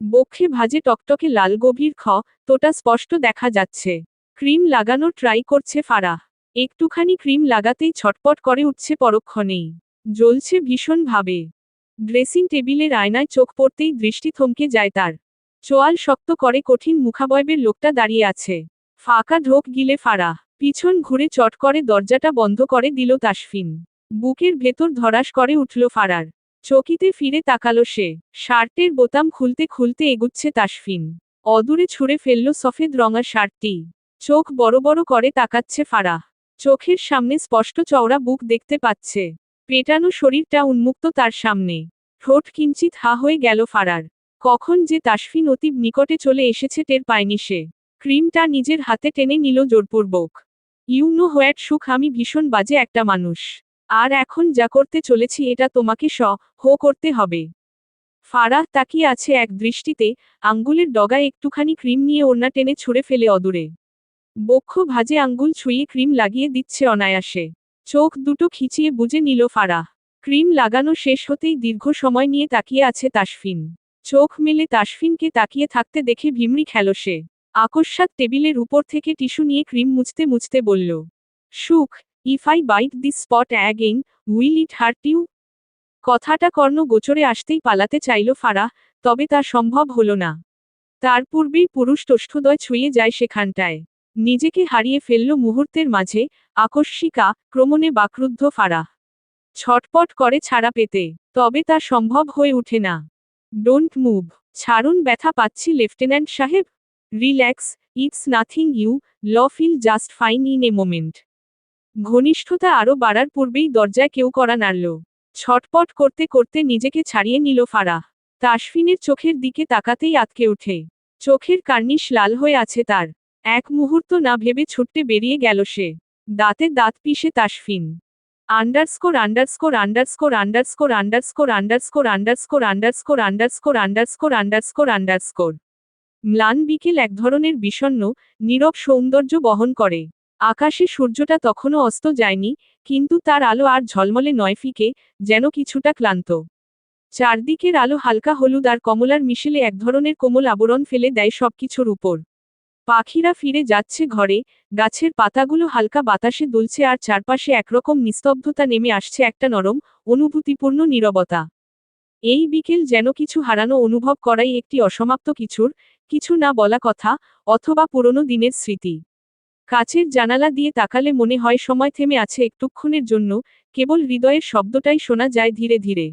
বক্ষে ভাজে টকটকে লাল গভীর তোটা স্পষ্ট দেখা যাচ্ছে। ক্রিম লাগানোর ট্রাই করছে ফারাহ। একটুখানি ক্রিম লাগাতেই ছটপট করে উঠছে পরক্ষণেই। জ্বলছে ভীষণভাবে। ড্রেসিং টেবিলের আয়নায় চোখ পড়তেই দৃষ্টি থমকে যায় তার। চোয়াল শক্ত করে কঠিন মুখাবয়বের লোকটা দাঁড়িয়ে আছে। ফাঁকা ঢোক গিলে ফারাহ পিছন ঘুরে চট করে দরজাটা বন্ধ করে দিল তাসফিন। বুকের ভেতর ধরাস করে উঠল ফারার। চকিতে ফিরে তাকালো সে। শার্টের বোতাম খুলতে খুলতে এগুচ্ছে তাসফিন। অদূরে ছুঁড়ে ফেলল সফেদ রঙা শার্টটি। চোখ বড় বড় করে তাকাচ্ছে ফারাহ। চোখের সামনে স্পষ্ট চওড়া বুক দেখতে পাচ্ছে। পেটানো শরীরটা উন্মুক্ত তার সামনে। ঠোঁট কিঞ্চিত হা হয়ে গেল ফারার। কখন যে তাসফিন অতীব নিকটে চলে এসেছে টের পায়নি সে। ক্রিমটা নিজের হাতে টেনে নিল জোরপূর্বক। ইউ নো হোয়াট সুখ, আমি ভীষণ বাজে একটা মানুষ। আর এখন যা করতে চলেছি এটা তোমাকে করতে হবে। ফারাহ তাকিয়ে আছে এক দৃষ্টিতে, আঙ্গুলের ডগায় একটুখানি ক্রিম নিয়ে ওড়না টেনে ছুঁড়ে ফেলে অদূরে। বক্ষ ভাজে আঙ্গুল ছুঁয়ে ক্রিম লাগিয়ে দিচ্ছে অনায়াসে। চোখ দুটো খিচিয়ে বুজে নিল ফারাহ। ক্রিম লাগানো শেষ হতেই দীর্ঘ সময় নিয়ে তাকিয়ে আছে তাসফিন। চোখ মেলে তাসফিনকে তাকিয়ে থাকতে দেখে ভিমড়ি খেল সে। আকস্মাৎ টেবিলের উপর থেকে টিস্যু নিয়ে ক্রিম মুছতে মুছতে বলল, Sukh, if I bite this spot again, will it hurt you? কথাটা কর্ণ গোচরে আসতেই পালাতে চাইল ফারাহ, তবে তা সম্ভব হল না। তার পূর্বেই পুরুষ তোষ্ঠদয় ছুঁয়ে যায় সেখানটায়। নিজেকে হারিয়ে ফেলল মুহূর্তের মাঝে, আকস্মিকা ক্রমণে বাকরুদ্ধ ফারাহ। ছটপট করে ছাড়া পেতে, তবে তা সম্ভব হয়ে ওঠে না। ডোন্ট মুভ, ছাড়ুন, ব্যথা পাচ্ছি লেফটেন্যান্ট সাহেব। Relax, it's nothing, you feel just fine in a moment. ঘনিষ্ঠতা আরও বাড়ার পূর্বেই দরজায় কেউ কড়া নাড়ল। ছটপট করতে করতে নিজেকে ছাড়িয়ে নিল ফারাহ। তাসফিনের চোখের দিকে তাকাতেই আঁতকে ওঠে। চোখের কার্নিশ লাল হয়ে আছে তার। এক মুহূর্ত না ভেবে ছুটতে বেরিয়ে গেল সে। দাঁতে দাঁত পিষে Tasfin. Underscore underscore underscore underscore underscore underscore underscore underscore underscore underscore underscore underscore. ম্লান বিকেল এক ধরনের বিষণ্ণ, নীরব সৌন্দর্য বহন করে। আকাশে সূর্যটা তখনও অস্ত যায়নি, কিন্তু তার আলো আর ঝলমলে নয়, ফিকে, যেন কিছুটা ক্লান্ত। চারদিকের আলো হালকা হলুদ আর কমলার মিশেলে এক ধরনের কোমল আবরণ ফেলে দেয় সবকিছুর উপর। পাখিরা ফিরে যাচ্ছে ঘরে, গাছের পাতাগুলো হালকা বাতাসে দুলছে আর চারপাশে একরকম নিস্তব্ধতা নেমে আসছে, একটা নরম, অনুভূতিপূর্ণ নীরবতা। এই বিকেল যেন কিছু হারানো অনুভব করাই, একটি অসমাপ্ত কিছু না বলা কথা, অথবা পুরনো দিনের স্মৃতি। কাচের জানালা দিয়ে তাকালে মনে হয় সময় থেমে আছে একটুক্ষণের জন্য, কেবল হৃদয়ের শব্দটাই শোনা যায় ধীরে ধীরে।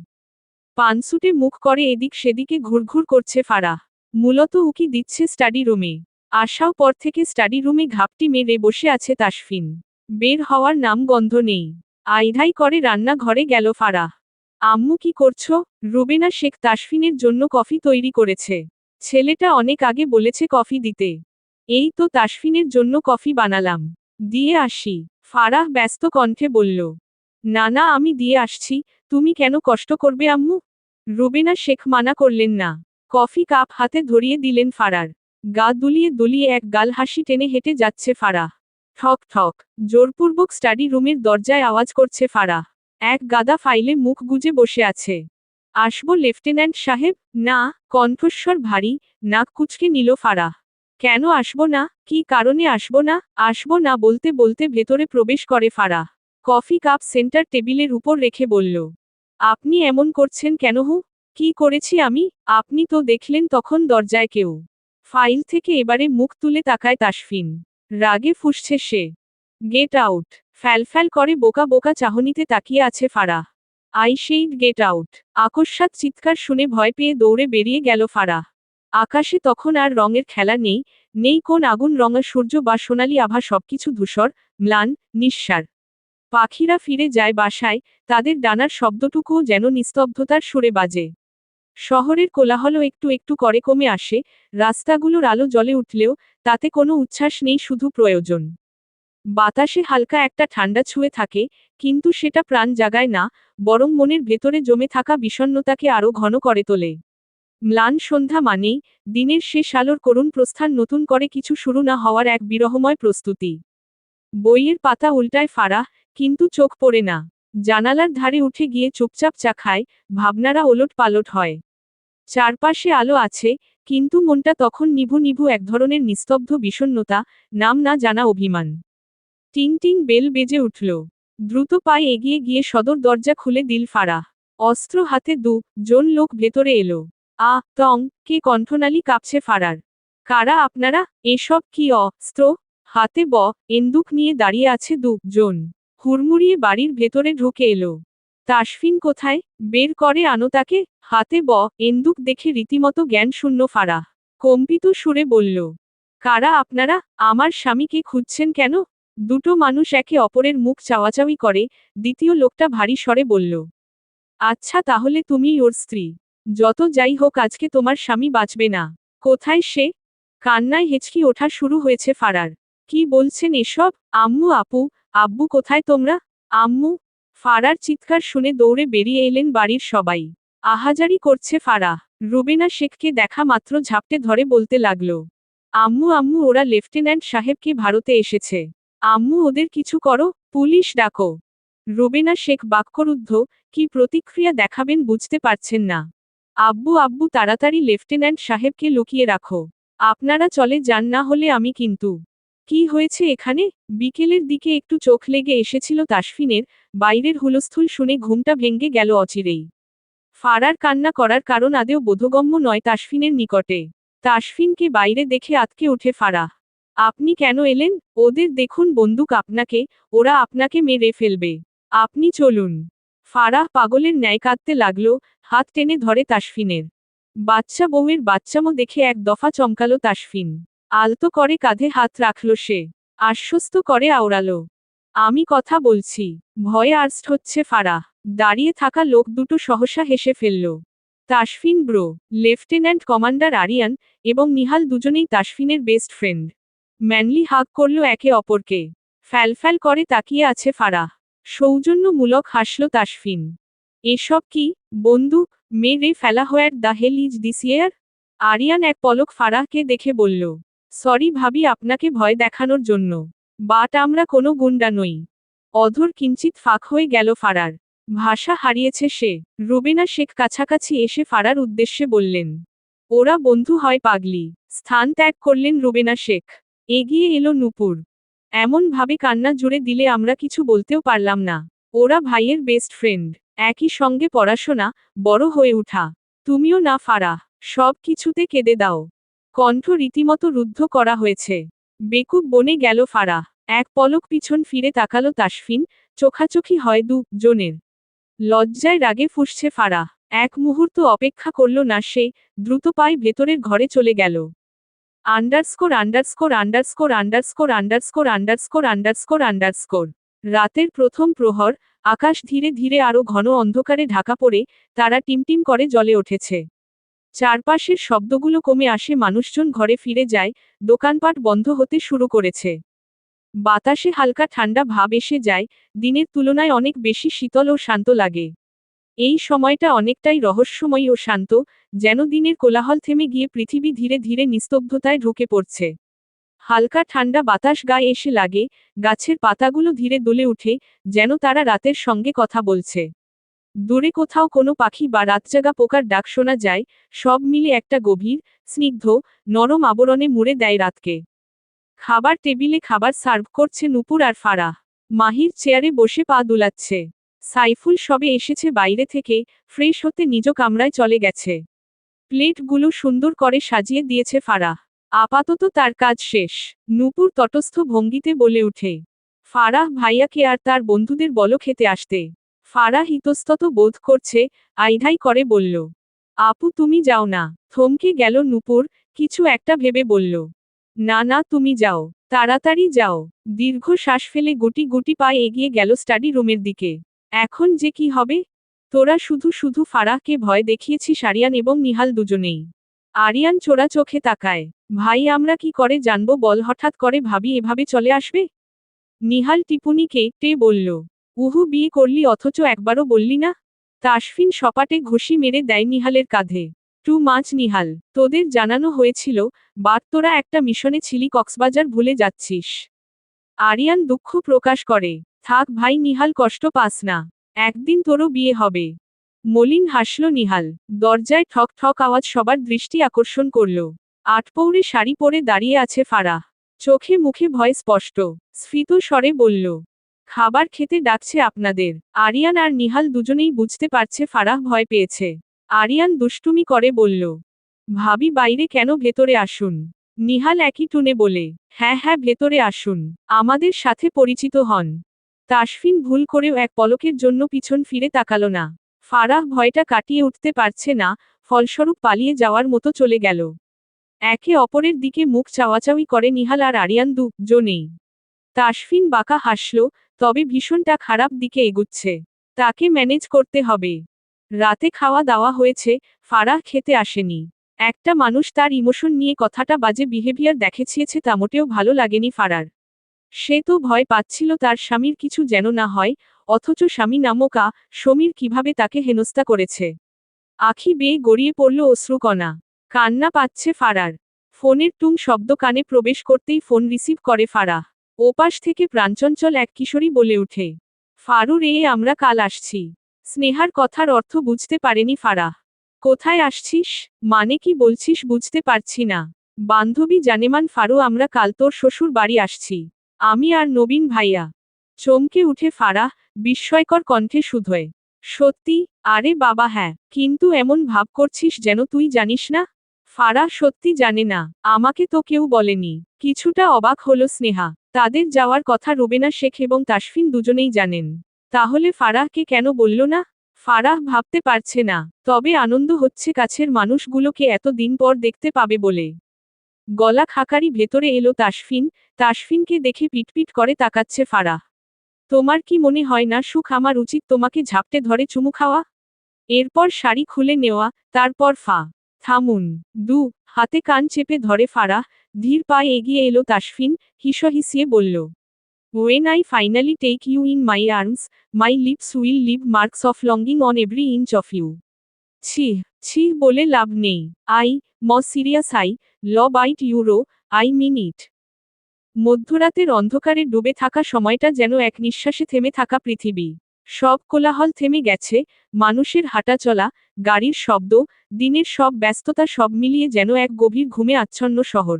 পানসুটে মুখ করে এদিক সেদিকে ঘুরঘুর করছে ফারাহ। মূলত উকি দিচ্ছে স্টাডি রুমে। আসাও পর থেকে স্টাডি রুমে ঘাপটি মেরে বসে আছে তাসফিন। বের হওয়ার নাম গন্ধ নেই। আইধাই করে রান্নাঘরে গেল ফারাহ। আম্মু কি করছো? রুবেনা শেখ তাসফিনের জন্য কফি তৈরি করেছে। ছেলেটা অনেক আগে বলেছে কফি দিতে। এই তো তাসফিনের জন্য কফি বানালাম। দিয়ে আসি, ফারাহ ব্যস্ত কণ্ঠে বলল। না না, আমি দিয়ে আসছি, তুমি কেন কষ্ট করবে আম্মু? রুবেনা শেখ মানা করলেন না। কফি কাপ হাতে ধরিয়ে দিলেন ফারার। গা দুলিয়ে দুলিয়ে এক গাল হাসি টেনে হেঁটে যাচ্ছে ফারাহ। ঠক ঠক, জোরপূর্বক স্টাডি রুমের দরজায় আওয়াজ করছে ফারাহ। এক গাদা ফাইলে মুখ গুজে বসে আছে। আসবো লেফটেন্যান্ট সাহেব? না, কণ্ঠস্বর ভারী, নাক কুচকে নিল ফারাহ। কেন আসবো না? কি কারণে আসবো না? আসবো না বলতে বলতে ভেতরে প্রবেশ করে ফারাহ। কফি কাপ সেন্টার টেবিলের উপর রেখে বলল, আপনি এমন করছেন কেন? কি করেছি আমি? আপনি তো দেখলেন তখন দরজায় কেউ। ফাইল থেকে এবারে মুখ তুলে তাকায় তাসফিন। রাগে ফুঁসছে সে। Get out. ফ্যালফ্যাল করে বোকা বোকা চাহনিতে তাকিয়ে আছে Farah. I said get out. আকস্মাৎ চিৎকার শুনে ভয় পেয়ে দৌড়ে বেরিয়ে গেল ফারাহ। আকাশে তখন আর রঙের খেলা নেই, নেই কোন আগুন রঙা সূর্য বা সোনালি আভা, সবকিছু ধূসর, ম্লান, নিঃসার। পাখিরা ফিরে যায় বাসায়, তাদের ডানার শব্দটুকুও যেন নিস্তব্ধতার সুরে বাজে। শহরের কোলাহল একটু একটু করে কমে আসে, রাস্তাগুলোর আলো জ্বলে উঠলেও তাতে কোনো উচ্ছ্বাস নেই, শুধু প্রয়োজন। বাতাসে হালকা একটা ঠান্ডা ছুঁয়ে থাকে, কিন্তু সেটা প্রাণ জাগায় না, বরং মনের ভেতরে জমে থাকা বিষণ্ণতাকে আরও ঘন করে তোলে। ম্লান সন্ধ্যা মানেই দিনের শেষ আলোর করুণ প্রস্থান, নতুন করে কিছু শুরু না হওয়ার এক বিরহময় প্রস্তুতি। বইয়ের পাতা উল্টায় ফারাহ, কিন্তু চোখ পড়ে না। জানালার ধারে উঠে গিয়ে চুপচাপ চা খায়, ভাবনারা ওলট পালট হয়। চারপাশে আলো আছে, কিন্তু মনটা তখন নিভু নিভু এক ধরনের নিস্তব্ধ বিষণ্ণতা, নাম না জানা অভিমান। টিং টিং বেল বেজে উঠল। দ্রুত পায়ে এগিয়ে গিয়ে সদর দরজা খুলে দিল ফারাহ। অস্ত্র হাতে জন লোক ভেতরে এলো। কে কণ্ঠনালী কাঁপছে ফারার। কারা আপনারা? এসব কি অস্ত্র? হাতে এন্দুক নিয়ে দাঁড়িয়ে আছে জন। হুড়মুড়িয়ে বাড়ির ভেতরে ঢুকে এলো। তাসফিন কোথায়? বের করে আনো তাকে। হাতে এন্দুক দেখে রীতিমতো জ্ঞানশূন্য ফারাহ কম্পিত সুরে বলল, কারা আপনারা? আমার স্বামীকে খুঁজছেন কেন? দুটো মানুষ একে অপরের মুখ চাওয়াচাওয়ি করে। দ্বিতীয় লোকটা ভারী স্বরে বলল, আচ্ছা তাহলে তুমিই ওর স্ত্রী। যত যাই হোক আজকে তোমার স্বামী বাঁচবে না। কোথায় সে? কান্নায় হেঁচকি ওঠা শুরু হয়েছে ফারার। কি বলছেন এসব? আম্মু আব্বু কোথায় তোমরা? আম্মু! ফারার চিৎকার শুনে দৌড়ে বেরিয়ে এলেন বাড়ির সবাই। আহাজারি করছে ফারাহ। রুবেনা শেখকে দেখা মাত্র ঝাপটে ধরে বলতে লাগলো, আম্মু ওরা লেফটেন্যান্ট সাহেবকে ভারতে এসেছে। আম্মু ওদের কিছু করো, পুলিশ ডাকো। রুবেনা শেখ বাক্যরুদ্ধ, কি প্রতিক্রিয়া দেখাবেন বুঝতে পারছেন না। আব্বু তাড়াতাড়ি লেফটেন্যান্ট সাহেবকে লুকিয়ে রাখো। আপনারা চলে যান, না হলে আমি কিন্তু। কি হয়েছে এখানে? বিকেলের দিকে একটু চোখ লেগে এসেছিল তাসফিনের। বাইরের হুলস্থুল শুনে ঘুমটা ভেঙে গেল অচিরেই। ফারার কান্না করার কারণ আদেও বোধগম্য নয় তাসফিনের নিকটে। তাসফিনকে বাইরে দেখে আঁতকে উঠে ফারাহ। আপনি কেন এলেন? ওদের দেখুন বন্দুক আপনাকে, ওরা আপনাকে মেরে ফেলবে। আপনি চলুন। ফারাহ পাগলের ন্যায় কাঁদতে লাগল, হাত টেনে ধরে তাসফিনের। বাচ্চা বউয়ের বাচ্চামো দেখে এক দফা চমকালো তাসফিন। আলতো করে কাঁধে হাত রাখল সে। আশ্বস্ত করে আওড়ালো, আমি কথা বলছি। ভয়ে আর্স্ট হচ্ছে ফারাহ। দাঁড়িয়ে থাকা লোক দুটো সহসা হেসে ফেলল। Tasfin bro, lieutenant commander Ariyan এবং নিহাল দুজনেই তাসফিনের বেস্ট ফ্রেন্ড। ম্যানলি হাগ করল একে অপরকে। ফ্যালফ্যাল করে তাকিয়ে আছে ফারাহ। সৌজন্যমূলক হাসল তাসফিন। এসব কি? বন্দুক মেরে ফেলা what the hell is this ইয়ার? আরিয়ান এক পলক ফারাহকে দেখে বলল, সরি ভাবি আপনাকে ভয় দেখানোর জন্য। বাট আমরা কোনো গুন্ডা নই। অধর কিঞ্চিত ফাঁক হয়ে গেল ফারার। ভাষা হারিয়েছে সে। রুবেনা শেখ কাছাকাছি এসে ফারার উদ্দেশ্যে বললেন, ওরা বন্ধু হয় পাগলি। স্থান ত্যাগ করলেন রুবেনা শেখ। এগিয়ে এলো নূপুর। এমন ভাবে কান্না জুড়ে দিলে আমরা কিছু বলতেও পারলাম না। ওরা ভাইয়ের বেস্ট ফ্রেন্ড, একই সঙ্গে পড়াশোনা, বড় হয়ে উঠা। তুমিও না ফারাহ, সব কিছুতে কেঁদে দাও। কণ্ঠ রীতিমতো রুদ্ধ করা হয়েছে। বেকুব বনে গেল ফারাহ। এক পলক পিছন ফিরে তাকালো তাসফিন। চোখাচোখি হয় জনের। লজ্জায় রাগে ফুঁসছে ফারাহ। এক মুহূর্ত অপেক্ষা করল না সে, দ্রুত পায়ে ভেতরের ঘরে চলে গেল। ____________________________________ রাতের প্রথম প্রহর, আকাশ ধীরে ধীরে আরো ঘন অন্ধকারে ঢাকা পড়ে, তারা টিমটিম করে জ্বলে উঠেছে। চারপাশের শব্দগুলো কমে আসে, মানুষজন ঘরে ফিরে যায়, দোকানপাট বন্ধ হতে শুরু করেছে। বাতাসে হালকা ঠান্ডা ভাব এসে যায়, দিনের তুলনায় অনেক বেশি শীতল ও শান্ত লাগে। এই সময়টা অনেকটাই রহস্যময়ী ও শান্ত, যেন দিনের কোলাহল থেমে গিয়ে পৃথিবী ধীরে ধীরে নিস্তব্ধতায় ঢুকে পড়ছে। হালকা ঠান্ডা বাতাস গায়ে এসে লাগে, গাছের পাতাগুলো ধীরে দুলে উঠে, যেন তারা রাতের সঙ্গে কথা বলছে। দূরে কোথাও কোনো পাখি বা রাতজাগা পোকার ডাক শোনা যায়, সব মিলে একটা গভীর, স্নিগ্ধ, নরম আবরণে মুড়ে দেয় রাতকে। খাবার টেবিলে খাবার সার্ভ করছে নূপুর আর ফারাহ। মাহির চেয়ারে বসে পা দুলাচ্ছে। সাইফুল সবে এসেছে বাইরে থেকে, ফ্রেশ হতে নিজ কামরায় চলে গেছে। প্লেটগুলো সুন্দর করে সাজিয়ে দিয়েছে ফারাহ। আপাতত তার কাজ শেষ। নূপুর তটস্থ ভঙ্গিতে বলে উঠে, ফারাহ ভাইয়াকে আর তার বন্ধুদের বলো খেতে আসতে। ফারাহ ইতস্তত বোধ করছে, আইধাই করে বলল, আপু তুমি যাও না। থমকে গেল নূপুর, কিছু একটা ভেবে বলল, না তুমি যাও, তাড়াতাড়ি যাও। দীর্ঘ শ্বাস ফেলে গুটি গুটি পায়ে এগিয়ে গেল স্টাডি রুমের দিকে। এখন যে কি হবে? তোরা শুধু ফারাহকে ভয় দেখিয়েছিস আরিয়ান এবং নিহাল দুজনেই। আরিয়ান চোরা চোখে তাকায়, ভাই আমরা কি করে জানবো বল, হঠাৎ করে ভাবি এভাবে চলে আসবে? নিহাল টিপুনি কেটে বলল, বিয়ে করলি অথচ একবারও বললি না? তাসফিন সপাটে ঘুষি মেরে দেয় নিহালের কাঁধে। টু মাচ নিহাল, তোদের জানানো হয়েছিল, বাট তোরা একটা মিশনে ছিলি, কক্সবাজার ভুলে যাচ্ছিস। আরিয়ান দুঃখ প্রকাশ করে, থাক ভাই নিহাল কষ্ট পাস না, একদিন তোরও বিয়ে হবে। মলিন হাসল নিহাল। দরজায় ঠক ঠক আওয়াজ সবার দৃষ্টি আকর্ষণ করল। আটপৌরে শাড়ি পরে দাঁড়িয়ে আছে ফারাহ। চোখে মুখে ভয় স্পষ্ট। স্ফীত স্বরে বলল, খাবার খেতে ডাকছে আপনাদের। আরিয়ান আর নিহাল দুজনেই বুঝতে পারছে ফারাহ ভয় পেয়েছে। আরিয়ান দুষ্টুমি করে বলল, ভাবি বাইরে কেন, ভেতরে আসুন। নিহাল একই টুনে বলে, হ্যাঁ হ্যাঁ ভেতরে আসুন, আমাদের সাথে পরিচিত হন। তাসফিন ভুল করেও এক পলকের জন্য পিছন ফিরে তাকালো না। ফারাহ ভয়টা কাটিয়ে উঠতে পারছে না, ফলস্বরূপ পালিয়ে যাওয়ার মতো চলে গেল। একে অপরের দিকে মুখ চাওয়াচাওয়ি করে নিহাল আর আরিয়ান দুজনেই। তাসফিন বাঁকা হাসল, তবে ভীষণটা খারাপ দিকে এগুচ্ছে। তাকে ম্যানেজ করতে হবে। রাতে খাওয়া দাওয়া হয়েছে, ফারাহ খেতে আসেনি। একটা মানুষ তার ইমোশন নিয়ে কথাটা বাজে বিহেভিয়ার দেখিয়েছে তা মোটেও ভালো লাগেনি ফারার। সে তো ভয় পাচ্ছিল তার স্বামীর কিছু যেন না হয়, অথচ স্বামী নামকা সমীর কিভাবে তাকে হেনস্থা করেছে। আখি বেয়ে গড়িয়ে পড়ল অশ্রুকণা। কান্না পাচ্ছে ফারার। ফোনের টুং শব্দ কানে প্রবেশ করতেই ফোন রিসিভ করে ফারাহ। ওপাশ থেকে প্রাণচঞ্চল এক কিশোরী বলে ওঠে, ফারুর আমরা কাল আসছি। স্নেহার কথার অর্থ বুঝতে পারেনি ফারাহ। কোথায় আসছিস, মানে কি বলছিস বুঝতে পারছি না। বান্ধবী জানেমান ফারু, আমরা কাল তোর শ্বশুর বাড়ি আসছি। আমি আর নবীন ভাইয়া। চমকে উঠে ফারাহ, বিস্ময়কর কণ্ঠে শুধোয়, সত্যি? আরে বাবা হ্যাঁ, কিন্তু এমন ভাব করছিস যেন তুই জানিস না। ফারাহ সত্যি জানে না, আমাকে তো কেউ বলেনি। কিছুটা অবাক হলো স্নেহা। তাদের যাওয়ার কথা রুবেনা শেখ এবং তাসফিন দুজনেই জানেন। তাহলে ফারাহকে কেন বলল না? ফারাহ ভাবতে পারছে না, তবে আনন্দ হচ্ছে কাছের মানুষগুলোকে এত দিন পর দেখতে পাবে বলে। গলা খাকারি ভেতরে এলো তাসফিন। তাসফিনকে দেখে পিটপিট করে তাকাচ্ছে ফারাহ। তোমার কি মনে হয় না সুখ আমার উচিত তোমাকে ঝাপটে ধরে চুমু খাওয়া? এরপর শাড়ি খুলে নেওয়া, তারপর থামুন। হাতে কান চেপে ধরে ফারাহ, ধীর পায়ে এগিয়ে এলো তাসফিন, হিসহিসিয়ে বলল, When I finally take you in my arms, my lips will leave marks of longing on every inch of you. ছি বলে লাভ নেই। সিরিয়াস লভ আইট ইউরো, আই মিন ইট। মধ্যরাতের অন্ধকারে ডুবে থাকা সময়টা যেন এক নিঃশ্বাসে থেমে থাকা পৃথিবী। সব কোলাহল থেমে গেছে, মানুষের হাঁটাচলা, গাড়ির শব্দ, দিনের সব ব্যস্ততা সব মিলিয়ে যেন এক গভীর ঘুমে আচ্ছন্ন শহর।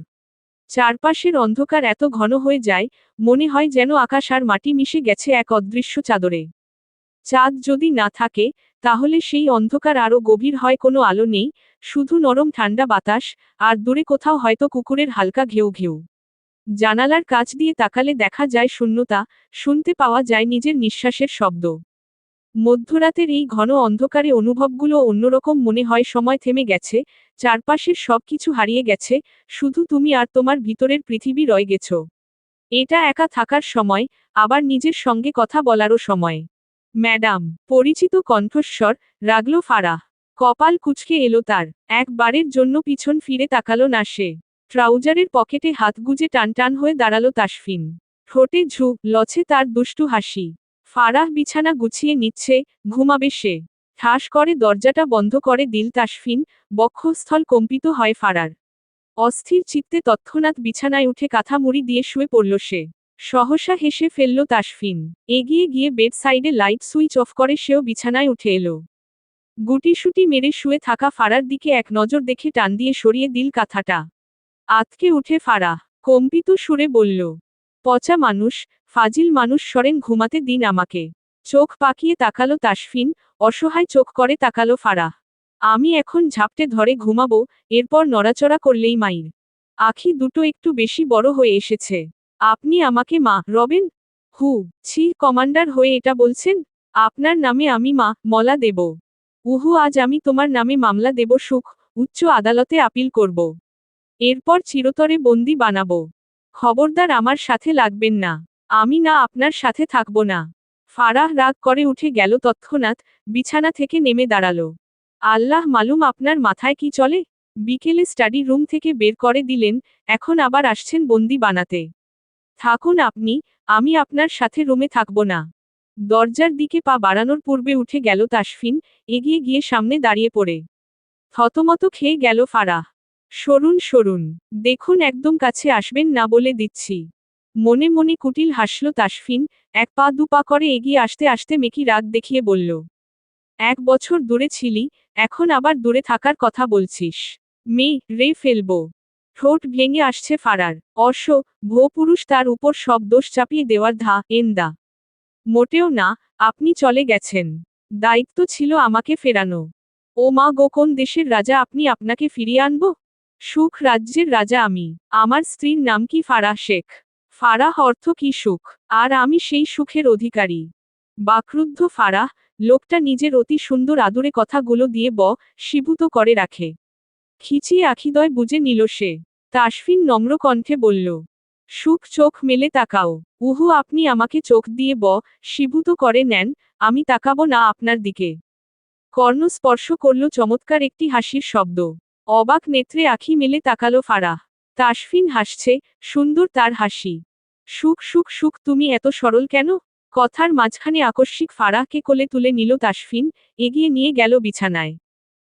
চারপাশের অন্ধকার এত ঘন হয়ে যায়, মনে হয় যেন আকাশ আর মাটি মিশে গেছে এক অদৃশ্য চাদরে। চাঁদ যদি না থাকে, তাহলে সেই অন্ধকার আরও গভীর হয়, কোনো আলো নেই, শুধু নরম ঠান্ডা বাতাস, আর দূরে কোথাও হয়তো কুকুরের হালকা ঘেউ ঘেউ। জানালার কাছ দিয়ে তাকালে দেখা যায় শূন্যতা, শুনতে পাওয়া যায় নিজের নিঃশ্বাসের শব্দ। মধ্যরাতের এই ঘন অন্ধকারে অনুভবগুলো অন্যরকম মনে হয়, সময় থেমে গেছে, চারপাশের সবকিছু হারিয়ে গেছে, শুধু তুমি আর তোমার ভিতরের পৃথিবী রয়ে গেছ। এটা একা থাকার সময়, আবার নিজের সঙ্গে কথা বলারও সময়। ম্যাডাম, পরিচিত কণ্ঠস্বর, রাগল ফারাহ। কপাল কুঁচকে এলো তার, একবারের জন্য পিছন ফিরে তাকালো না সে। ট্রাউজারের পকেটে হাত গুজে টান হয়ে দাঁড়ালো তাসফিন। ঠোঁটে লছে তার দুষ্টু হাসি। ফারাহ বিছানা গুছিয়ে নিচ্ছে, ঘুমাবে সে। ঠাস করে দরজাটা বন্ধ করে দিল তাসফিন, বক্ষস্থল কম্পিত হয় ফারার। অস্থির চিত্তে তৎক্ষণাৎ বিছানায় উঠে কাঁথা মুড়ি দিয়ে শুয়ে পড়ল সে। সহসা হেসে ফেলল তাসফিন। এগিয়ে গিয়ে বেড সাইডে লাইট সুইচ অফ করে সেও বিছানায় উঠে এলো। গুটিসুটি মেরে শুয়ে থাকা ফারার দিকে এক নজর দেখে টান দিয়ে সরিয়ে দিল কাঁথাটা। আতকে উঠে ফারাহ কম্পিত সুরে বলল, পচা মানুষ, ফাজিল মানুষ, সরেন ঘুমাতে দিন আমাকে। চোখ পাকিয়ে তাকালো তাসফিন, অসহায় চোখ করে তাকালো ফারাহ। আমি এখন ঝাপটে ধরে ঘুমাবো, এরপর নড়াচড়া করলেই মাইর। আখি দুটো একটু বেশি বড় হয়ে এসেছে। আপনি আমাকে মা রবেন? কমান্ডার হয়ে এটা বলছেন? আপনার নামে আমি মলা দেব। আজ আমি তোমার নামে মামলা দেব সুখ, উচ্চ আদালতে আপিল করব। এরপর চিরতরে বন্দি বানাবো। খবরদার আমার সাথে লাগবেন না। আমি আপনার সাথে থাকব না। ফারাহ রাগ করে উঠে গেল তৎক্ষণাৎ, বিছানা থেকে নেমে দাঁড়ালো। আল্লাহ মালুম আপনার মাথায় কি চলে? বিকেলে স্টাডি রুম থেকে বের করে দিলেন, এখন আবার আসছেন বন্দি বানাতে। থাকুন আপনি, আমি আপনার সাথে রুমে থাকব না। দরজার দিকে পা বাড়ানোর পূর্বে উঠে গেল তাসফিন, এগিয়ে গিয়ে সামনে দাঁড়িয়ে পড়ে থতমত খেয়ে গেল ফারাহ। সরুন, দেখুন একদম কাছে আসবেন না বলে দিচ্ছি। মনে মনে কুটিল হাসল তাসফিন, এক পা দু পা করে এগিয়ে আসতে আসতে মেকি রাগ দেখিয়ে বলল, 1 বছর দূরে ছিলি, এখন আবার দূরে থাকার কথা বলছিস। রে ফেলবো। ঠোঁট ভেঙে আসছে ফারার। ভোপুরুষ তার উপর সব দোষ চাপিয়ে দেওয়ার এন্দা। মোটেও না, আপনি চলে গেছেন। দায়িত্ব ছিল আমাকে ফেরানো। ও মা গো, কোন দেশের রাজা আপনি, আপনাকে ফিরিয়ে আনবো? সুখ রাজ্যের রাজা আমি। আমার স্ত্রীর নাম কি ফারাহ শেখ। ফারাহ অর্থ কি সুখ, আর আমি সেই সুখের অধিকারী। বাকরুদ্ধ ফারাহ, লোকটা নিজের অতি সুন্দর আদুরে কথাগুলো দিয়ে শিভূত করে রাখে। খিচিয়ে আখিদয় বুঝে নিল সে। তাসফিন নম্র কণ্ঠে বলল, সুখ চোখ মেলে তাকাও। উহু, আপনি আমাকে চোখ দিয়ে শিভূত করে নেন, আমি তাকাবো না আপনার দিকে। কর্ণ স্পর্শ করল চমৎকার একটি হাসির শব্দ। অবাক নেত্রে আখি মেলে তাকালো ফারাহ। তাসফিন হাসছে, সুন্দর তার হাসি। সুখ সুখ সুখ, তুমি এত সরল কেন? কথার মাঝখানে আকস্মিক ফারাহকে কোলে তুলে নিল তাসফিন, এগিয়ে নিয়ে গেল বিছানায়।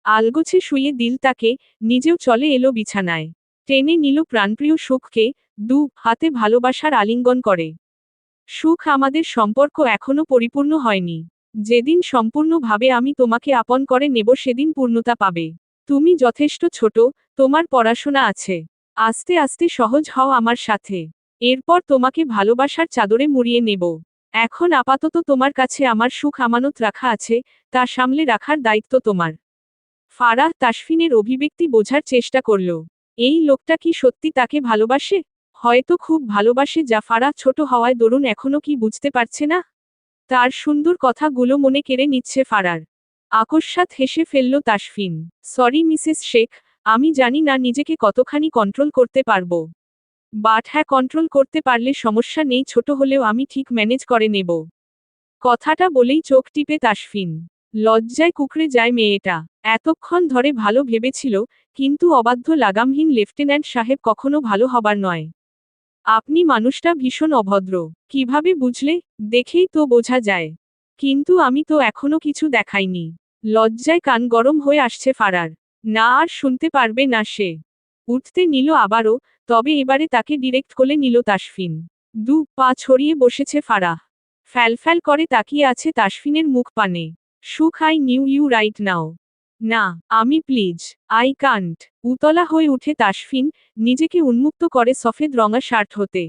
আলগোছে শুয়ে দিল তাকে, নিজেও চলে এলো বিছানায়। টেনে নিল প্রাণপ্রিয় সুখকে, হাতে ভালোবাসার আলিঙ্গন করে। সুখ, আমাদের সম্পর্ক এখনো পরিপূর্ণ হয়নি। যেদিন সম্পূর্ণভাবে আমি তোমাকে আপন করে নেব সেদিন পূর্ণতা পাবে। তুমি যথেষ্ট ছোট, তোমার পড়াশোনা আছে। আস্তে আস্তে সহজ হও আমার সাথে। এরপর তোমাকে ভালোবাসার চাদরে মুড়িয়ে নেব। এখন আপাতত তোমার কাছে আমার সুখ আমানত রাখা আছে, তা সামলে রাখার দায়িত্ব তোমার। ফারাহ তাসফিনের অভিব্যক্তি বোঝার চেষ্টা করল। এই লোকটা কি সত্যি তাকে ভালোবাসে? হয়তো খুব ভালোবাসে, যা ফারাহ ছোট হওয়ায় দরুন এখনো কি বুঝতে পারছে না। তার সুন্দর কথাগুলো মনে কেড়ে নিচ্ছে ফারার। আকস্মাৎ হেসে ফেলল তাসফিন। সরি মিসেস শেখ, আমি জানি না নিজেকে কতখানি কন্ট্রোল করতে পারবো। বাট হ্যাঁ, কন্ট্রোল করতে পারলে সমস্যা নেই, ছোট হলেও আমি ঠিক ম্যানেজ করে নেব। কথাটা বলেই চোখ টিপে তাসফিন। লজ্জায় কুকড়ে যায় মেয়েটা। এতক্ষণ ধরে ভালো ভেবেছিল, কিন্তু অবাধ্য লাগামহীন লেফটেন্যান্ট সাহেব কখনো ভালো হবার নয়। আপনি মানুষটা ভীষণ অভদ্র। কিভাবে বুঝলে? দেখেই তো বোঝা যায়। কিন্তু আমি তো এখনো কিছু দেখাইনি। লজ্জায় কান গরম হয়ে আসছে ফারার। না, আর শুনতে পারবে না সে। উঠতে নিল আবারও, তবে এবারে তাকে ডিরেক্ট কোলে নিল তাসফিন। পা ছড়িয়ে বসেছে ফারাহ। ফ্যালফ্যাল করে তাকিয়ে আছে তাসফিনের মুখ পানে। Sukh, I knew you right now. না, আমি প্লিজ, আই কান্ট। উতলা হয়ে উঠে তাসফিন, নিজেকে উন্মুক্ত করে সফেদ রঙা শার্ট হতে।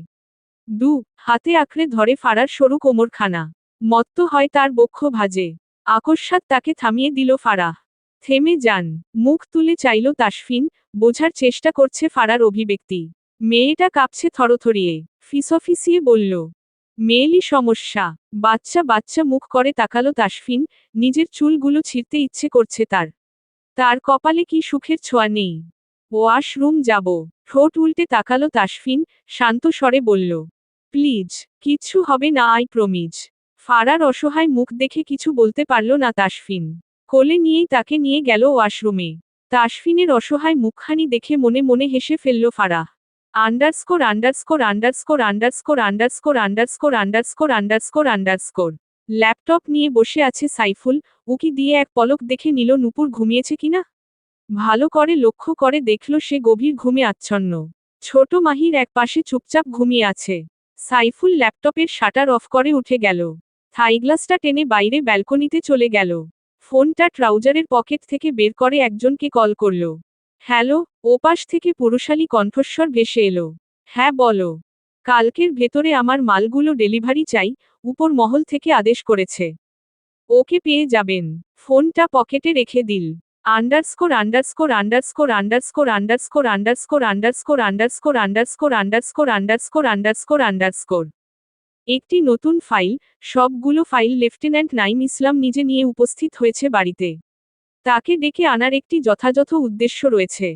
হাতে আঁকড়ে ধরে ফারার সরু কোমরখানা। মত্ত হয় তার বক্ষ ভাজে। আকস্মাৎ তাকে থামিয়ে দিল ফারাহ। থেমে যান। মুখ তুলে চাইল তাসফিন, বোঝার চেষ্টা করছে ফারার অভিব্যক্তি। মেয়েটা কাঁপছে থরথরিয়ে। ফিসফিসিয়ে বলল, মেয়েলি সমস্যা। বাচ্চা বাচ্চা মুখ করে তাকালো তাসফিন, নিজের চুলগুলো ছিঁড়তে ইচ্ছে করছে তার। তার কপালে কি সুখের ছোঁয়া নেই। ওয়াশরুম যাব। ঠোঁট উল্টে তাকালো তাসফিন, শান্ত স্বরে বলল, প্লিজ, কিচ্ছু হবে না, আই প্রমিজ। ফারার অসহায় মুখ দেখে কিছু বলতে পারল না তাসফিন। কোলে নিয়েই তাকে নিয়ে গেল ওয়াশরুমে। তাসফিনের অসহায় মুখখানি দেখে মনে মনে হেসে ফেলল Farah. Underscore underscore underscore underscore underscore underscore underscore underscore underscore. Laptop নিয়ে বসে আছে সাইফুল, উকি দিয়ে এক পলক দেখে নিল নূপুর ঘুমিয়েছে কিনা। ভালো করে লক্ষ্য করে দেখল সে গভীর ঘুমে আচ্ছন্ন। ছোট মাহির এক পাশে চুপচাপ ঘুমিয়ে আছে। সাইফুল ল্যাপটপের শাটার অফ করে উঠে গেল। থাইগ্লাসটা টেনে বাইরে ব্যালকনিতে চলে গেল। ফোনটা ট্রাউজারের পকেট থেকে বের করে একজনকে কল করল। হ্যালো, ওপাশ থেকে পুরুষালী কণ্ঠস্বর ভেসে এলো। হ্যাঁ বলো। কালকের ভেতরে আমার মালগুলো ডেলিভারি চাই, উপর মহল থেকে আদেশ করেছে। ওকে পেয়ে যাবেন। ফোনটা পকেটে রেখে দিল। Underscore underscore underscore underscore underscore underscore underscore underscore underscore underscore underscore underscore underscore. একটি নতুন ফাইল, সবগুলো ফাইল লেফটেন্যান্ট নাইম ইসলাম নিজে নিয়ে উপস্থিত হয়েছে বাড়িতে। তাকে ডেকে আনার একটি যথাযথ উদ্দেশ্য রয়েছে।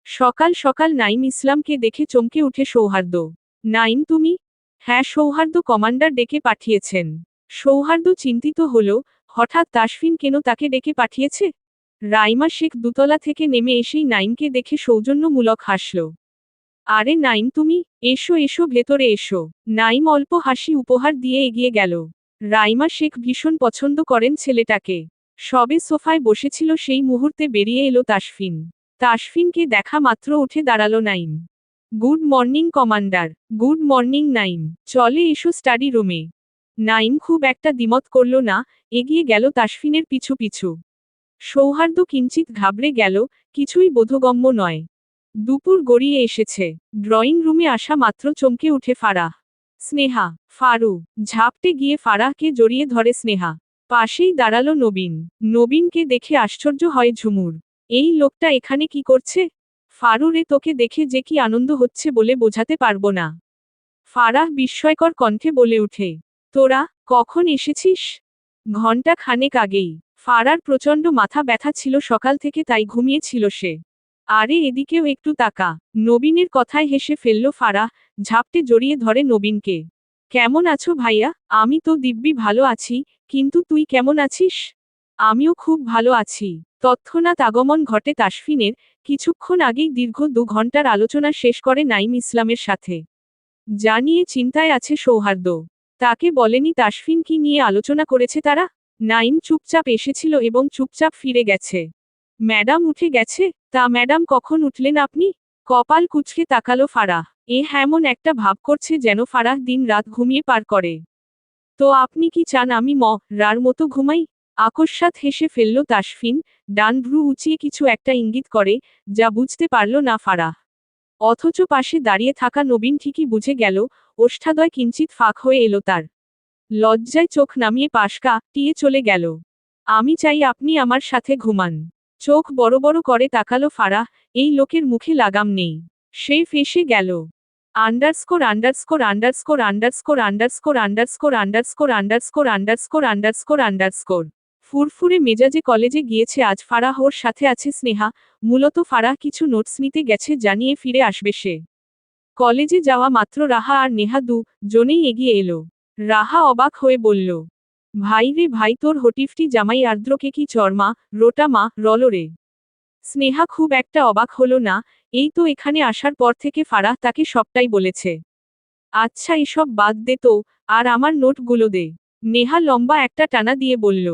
সকাল সকাল নাইম ইসলামকে দেখে চমকে উঠে সৌহার্দ্য। নাইম তুমি? হ্যাঁ সৌহার্দ্য, কমান্ডার ডেকে পাঠিয়েছেন। সৌহার্দ্য চিন্তিত হল, হঠাৎ তাসফিন কেন তাকে ডেকে পাঠিয়েছে। রাইমা শেখ দুতলা থেকে নেমে এসেই নাইমকে দেখে সৌজন্যমূলক হাসল। আরে নাইম তুমি, এসো এসো ভেতরে এসো। নাইম অল্প হাসি উপহার দিয়ে এগিয়ে গেল। রাইমা শেখ ভীষণ পছন্দ করেন ছেলেটাকে। সবে সোফায় বসেছিল সেই মুহূর্তে বেরিয়ে এলো তাসফিন। তাসফিনকে দেখা মাত্র উঠে দাঁড়ালো Naim. Good morning commander. Good morning Naim. চলে এসো স্টাডি রুমে। নাইম খুব একটা দ্বিমত করল না, এগিয়ে গেল তাসফিনের পিছু পিছু। সৌহার্দ্য কিঞ্চিত ঘাবড়ে গেল, কিছুই বোধগম্য নয়। দুপুর গড়িয়ে এসেছে। ড্রয়িং রুমে আসা মাত্র চমকে উঠে ফারাহ। স্নেহা, ফারু। ঝাপটে গিয়ে ফারাহকে জড়িয়ে ধরে স্নেহা। পাশেই দাঁড়ালো নবীন। নবীনকে দেখে আশ্চর্য হয় ঝুমুর। এই লোকটা এখানে কি করছে? ফারুরে তোকে দেখে যে কি আনন্দ হচ্ছে বলে বোঝাতে পারবো না। ফারাহ বিস্ময়কর কণ্ঠে বলে উঠে। তোরা কখন এসেছিস? ঘণ্টা খানেক আগেই। ফারার প্রচণ্ড মাথা ব্যথা ছিল সকাল থেকে, তাই ঘুমিয়েছিল সে। আরে এদিকেও একটু তাকা। নবীনের কথায় হেসে ফেলল ফারাহ, ঝাপটে জড়িয়ে ধরে নবীনকে। কেমন আছো ভাইয়া? আমি তো দিব্যি ভালো আছি, কিন্তু তুই কেমন আছিস? আমিও খুব ভালো আছি। তৎক্ষণাৎ আগমন ঘটে তাসফিনের, কিছুক্ষণ আগেই দীর্ঘ 2 ঘন্টার আলোচনা শেষ করে নাইম ইসলামের সাথে। যা নিয়ে চিন্তায় আছে সৌহার্দ্য। তাকে বলেনি তাসফিন কি নিয়ে আলোচনা করেছে তারা? নাইম চুপচাপ এসেছিল এবং চুপচাপ ফিরে গেছে। ম্যাডাম উঠে গেছে? তা ম্যাডাম কখন উঠলেন আপনি? কপাল কুঁচকে তাকালো ফারাহ। এমন একটা ভাব করছে যেন ফারাহ দিন রাত ঘুমিয়ে পার করে। তো আপনি কি চান আমি রার মতো ঘুমাই? আকস্মাৎ হেসে ফেলল তাসফিন, ডান ভ্রু উঁচিয়ে কিছু একটা ইঙ্গিত করে, যা বুঝতে পারল না ফারাহ। অথচ পাশে দাঁড়িয়ে থাকা নবীন ঠিকই বুঝে গেল, ওষ্ঠাদ্বয় কিঞ্চিত ফাঁক হয়ে এলো তার। লজ্জায় চোখ নামিয়ে পাশ কাটিয়ে চলে গেল। আমি চাই আপনি আমার সাথে ঘুমান। চোখ বড় বড় করে তাকালো ফারাহ, এই লোকের মুখে লাগাম নেই। সে ফেঁসে গেল। Underscore underscore underscore underscore underscore underscore underscore underscore underscore underscore underscore. ফুরফুরে মেজাজে কলেজে গিয়েছে আজ ফারাহ, ওর সাথে আছে স্নেহা। মূলত ফারাহ কিছু নোটস নিতে গেছে, জানিয়ে ফিরে আসবে সে। কলেজে যাওয়া মাত্র রাহা আর নেহা জনেই এগিয়ে এলো। রাহা অবাক হয়ে বলল, ভাই রে ভাই, তোর হটিফটি জামাই আর্দ্রকে কি চরমা রোটা মা রলরে। স্নেহা খুব একটা অবাক হলো না, এই তো এখানে আসার পর থেকে ফারাহ তাকে সবটাই বলেছে। আচ্ছা এসব বাদ দে তো, আর আমার নোটগুলো দে। নেহা লম্বা একটা টানা দিয়ে বলল।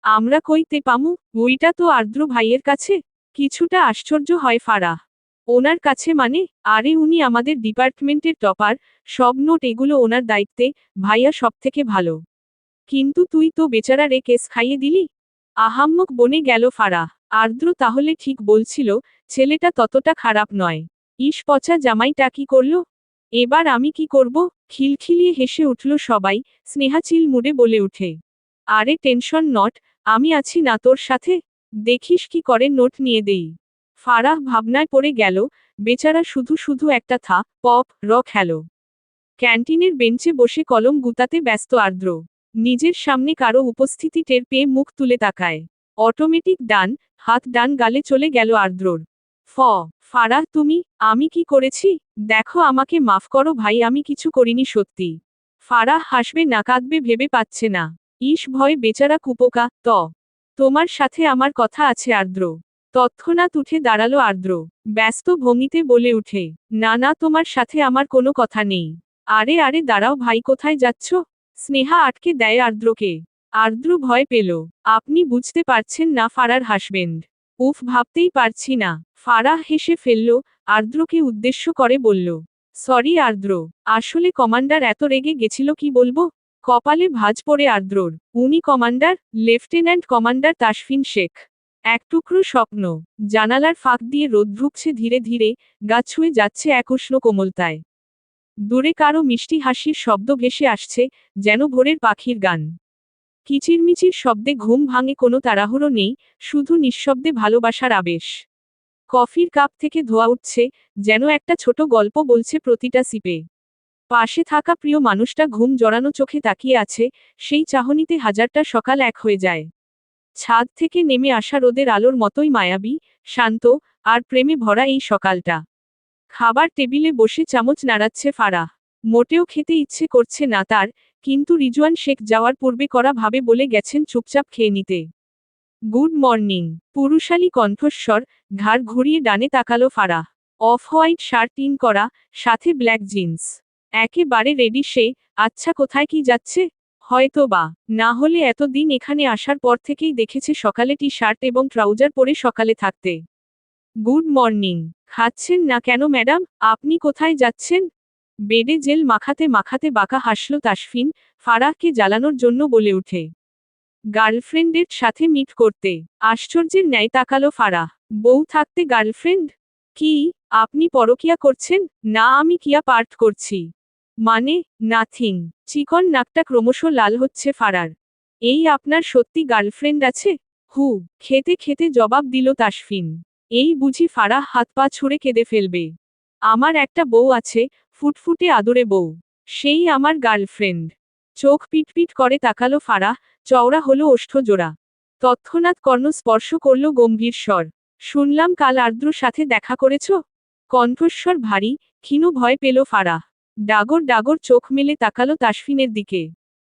আমরা কইতে পামু? ওইটা তো আর্দ্র ভাইয়ের কাছে। কিছুটা আশ্চর্য হয় ফারাহ। ওনার কাছে মানে? আরে উনি আমাদের ডিপার্টমেন্টের টপার, সব নোট এগুলো ওনার দায়িত্বে, ভাইয়া সবথেকে ভালো। কিন্তু তুই তো বেচারা রে কেস খাইয়ে দিলি। আহাম্মক বনে গেল ফারাহ। আর্দ্র তাহলে ঠিক বলছিল, ছেলেটা ততটা খারাপ নয়। ইস পচা জামাইটা কি করল? এবার আমি কি করব? খিলখিলিয়ে হেসে উঠল সবাই। স্নেহা চিল মুডে বলে উঠে। আরে টেনশন নট, আমি আছি না তোর সাথে? দেখিস কি করে নোট নিয়ে দেই। ফারাহ ভাবনায় পড়ে গেল, বেচারা শুধু শুধু একটা খেলো। ক্যান্টিনের বেঞ্চে বসে কলম গুতাতে ব্যস্ত আর্দ্র। নিজের সামনে কারো উপস্থিতি টের পেয়ে মুখ তুলে তাকায়। অটোমেটিক হাত ডান গালে চলে গেল আর্দ্রর। ফারাহ তুমি, আমি কি করেছি? দেখো আমাকে মাফ করো ভাই, আমি কিছু করিনি সত্যি। ফারাহ হাসবে না কাঁদবে ভেবে পাচ্ছে না। ইস ভয় বেচারা কুপোকা। তোমার সাথে আমার কথা আছে আর্দ্র। তৎক্ষণাৎ উঠে দাঁড়ালো আর্দ্র। ব্যস্ত ভঙ্গিতে বলে উঠে, না না তোমার সাথে আমার কোনো কথা নেই। আরে আরে দাঁড়াও ভাই, কোথায় যাচ্ছ? স্নেহা আটকে দেয় আর্দ্রকে। আর্দ্র ভয় পেল। আপনি বুঝতে পারছেন না ফারার হাসবেন্ড। উফ ভাবতেই পারছি না। ফারাহ হেসে ফেলল, আর্দ্রকে উদ্দেশ্য করে বলল। সরি আর্দ্র, আসলে কমান্ডার এত রেগে গেছিল কি বলবো। কপালে ভাঁজ পড়ে আর্দ্রর। উনি commander? Lieutenant commander Tasfin Sheikh. এক টুকরো স্বপ্ন। জানালার ফাঁক দিয়ে রোদ ঢুকছে ধীরে ধীরে, গা ছুঁয়ে যাচ্ছে এক উষ্ণ কোমলতায়। দূরে কারো মিষ্টি হাসির শব্দ ভেসে আসছে, যেন ভোরের পাখির গান। কিচিরমিচির শব্দে ঘুম ভাঙে, কোনো তাড়াহুড়ো নেই, শুধু নিঃশব্দে ভালোবাসার আবেশ। কফির কাপ থেকে ধোয়া উঠছে, যেন একটা ছোট গল্প বলছে প্রতিটা সিপে। পাশে থাকা প্রিয় মানুষটা ঘুম জড়ানো চোখে তাকিয়ে আছে, সেই চাহনিতে হাজারটা সকাল এক হয়ে যায়। ছাদ থেকে নেমে আসা রোদের আলোর মতোই মায়াবী, শান্ত, আর প্রেমে ভরা এই সকালটা। খাবার টেবিলে বসে চামচ নাড়াচ্ছে ফারাহ। মোটেও খেতে ইচ্ছে করছে না তার, কিন্তু রিজওয়ান শেখ যাওয়ার পূর্বে করা ভাবে বলে গেছেন চুপচাপ খেয়ে নিতে। Good morning. পুরুষালী কণ্ঠস্বর, ঘাড় ঘুরিয়ে ডানে তাকালো Farah. Off white shirt in করা, সাথে ব্ল্যাক জিন্স। একেবারে রেডি সে। আচ্ছা কোথায় কি যাচ্ছে? হয়তো বা, না হলে এতদিন এখানে আসার পর থেকেই দেখেছে সকালে টি শার্ট এবং ট্রাউজার পরে সকালে থাকতে। Good morning. খাচ্ছেন না কেন ম্যাডাম? আপনি কোথায় যাচ্ছেন? বেডে জেল মাখাতে মাখাতে বাঁকা হাসল তাসফিন, ফারাহকে জ্বালানোর জন্য বলে উঠে। গার্লফ্রেন্ডের সাথে মিট করতে। আশ্চর্যের ন্যায় তাকালো ফারাহ। বউ থাকতে গার্লফ্রেন্ড? কি, আপনি পরকিয়া করছেন? না, আমি কিয়া পার্ট করছি। মানে, নাথিং। চিকন নাকটা ক্রমশ লাল হচ্ছে ফারার। এই আপনার সত্যি গার্লফ্রেন্ড আছে? হু, খেতে খেতে জবাব দিল তাসফিন। এই বুঝি ফারাহ হাত পা ছুঁড়ে কেঁদে ফেলবে। আমার একটা বউ আছে, ফুটফুটে আদুরে বউ। সেই আমার গার্লফ্রেন্ড। চোখ পিটপিট করে তাকালো ফারাহ, চওড়া হলো ওষ্ঠজোড়া। তৎক্ষণাৎ কর্ণ স্পর্শ করল গম্ভীর স্বর। শুনলাম কাল আর্দ্র সাথে দেখা করেছ? কণ্ঠস্বর ভারী, ক্ষীণ ভয় পেল ফারাহ। ডাগর ডাগর চোখ মেলে তাকালো তাসফিনের দিকে।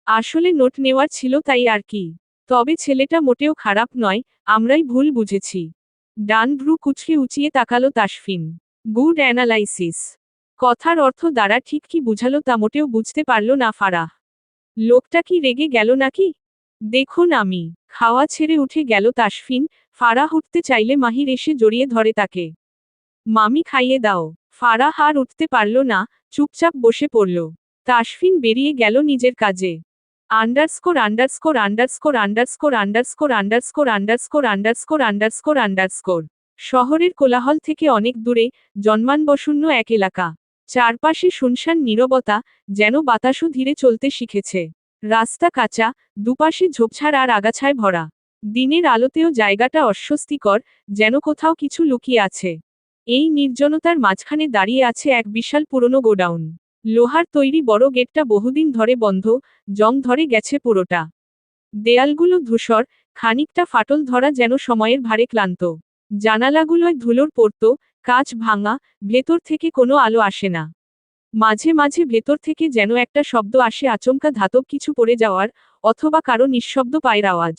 আসলে নোট নেওয়ার ছিল তাই আর কি। তবে ছেলেটা মোটেও খারাপ নয়, আমরাই ভুল বুঝেছি। ডান ভ্রু কুচকে উঁচিয়ে তাকালো তাসফিন। Good analysis. কথার অর্থ দ্বারা ঠিক কি বুঝালো তা মোটেও বুঝতে পারল না ফারাহ। লোকটা কি রেগে গেল নাকি? দেখুন আমি। খাওয়া ছেড়ে উঠে গেল তাসফিন, ফারাহ উঠতে চাইলে মাহির এসে জড়িয়ে ধরে তাকে। মামি খাইয়ে দাও। ফারাহ আর উঠতে পারল না, চুপচাপ বসে পড়ল। তাসফিন বেরিয়ে গেল নিজের কাজে। Underscore underscore underscore underscore underscore underscore underscore underscore underscore underscore. শহরের কোলাহল থেকে অনেক দূরে, জন্মানবশূন্য এক এলাকা। চারপাশে শুনশান নীরবতা, যেন বাতাসও ধীরে চলতে শিখেছে। রাস্তা কাঁচা, দুপাশে ঝোপঝাড় আর আগাছায় ভরা। দিনের আলোতেও জায়গাটা অস্বস্তিকর, যেন কোথাও কিছু লুকিয়ে আছে। এই নির্জনতার মাঝখানে দাঁড়িয়ে আছে এক বিশাল পুরনো গোডাউন। লোহার তৈরি বড় গেটটা বহুদিন ধরে বন্ধ, জং ধরে গেছে পুরোটা। দেয়ালগুলো ধূসর, খানিকটা ফাটল ধরা, যেন সময়ের ভারে ক্লান্ত। জানালাগুলোয় ধুলোর পড়ত, কাঁচ ভাঙা, ভেতর থেকে কোনো আলো আসে না। মাঝে মাঝে ভেতর থেকে যেন একটা শব্দ আসে, আচমকা ধাতব কিছু পড়ে যাওয়ার, অথবা কারো নিঃশব্দ পায়ের আওয়াজ।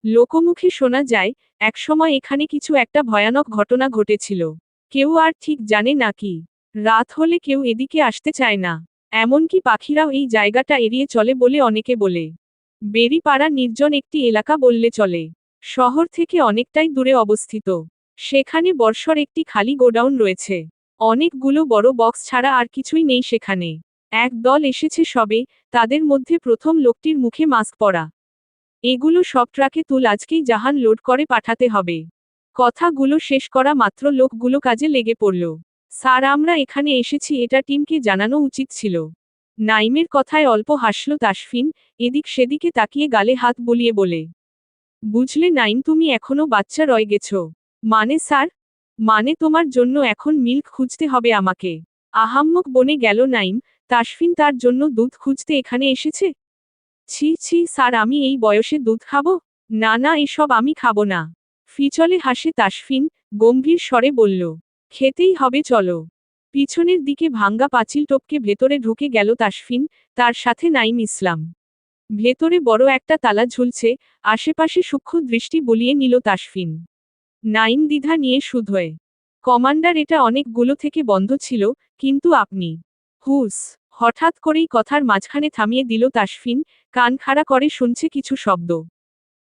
লোকমুখে শোনা যায়, একসময় এখানে কিছু একটা ভয়ানক ঘটনা ঘটেছিল। কেউ আর ঠিক জানে না কি। রাত হলে কেউ এদিকে আসতে চায় না। এমনকি পাখিরাও এই জায়গাটা এড়িয়ে চলে বলে অনেকে বলে। বেরিপাড়া নির্জন একটি এলাকা বললে চলে। শহর থেকে অনেকটাই দূরে অবস্থিত। সেখানে বর্ষর একটি খালি গোডাউন রয়েছে। অনেকগুলো বড় বক্স ছাড়া আর কিছুই নেই সেখানে। এক দল এসেছে সবে, তাদের মধ্যে প্রথম লোকটির মুখে মাস্ক পরা। এগুলো সব ট্রাকে তুল, আজকেই জাহান লোড করে পাঠাতে হবে। কথাগুলো শেষ করা মাত্র লোকগুলো কাজে লেগে পড়ল। স্যার, আমরা এখানে এসেছি এটা টিমকে জানানো উচিত ছিল। নাইমের কথায় অল্প হাসল তাসফিন, এদিক সেদিকে তাকিয়ে গালে হাত বুলিয়ে বলে। বুঝলে নাইম, তুমি এখনো বাচ্চা রয়ে গেছ। মানে স্যার? মানে তোমার জন্য এখন মিল্ক খুঁজতে হবে আমাকে। আহাম্মক বনে গেল নাইম। তাসফিন তার জন্য দুধ খুঁজতে এখানে এসেছে? ছি ছি স্যার, আমি এই বয়সে দুধ খাবো? না না, এসব আমি খাবো না। ফিচলে হাসে তাসফিন, গম্ভীর স্বরে বলল। খেতেই হবে, চলো। পিছনের দিকে ভাঙ্গা পাঁচিল টপকে ভেতরে ঢুকে গেল তাসফিন, তার সাথে নাইম ইসলাম। ভেতরে বড় একটা তালা ঝুলছে, আশেপাশে সূক্ষ্ম দৃষ্টি বুলিয়ে নিল তাসফিন। নাইম দ্বিধা নিয়ে শুধোয়। কমান্ডার, এটা অনেকগুলো থেকে বন্ধ ছিল, কিন্তু আপনি। হুস। হঠাৎ করেই কথার মাঝখানে থামিয়ে দিল তাসফিন, কান খাড়া করে শুনছে কিছু শব্দ।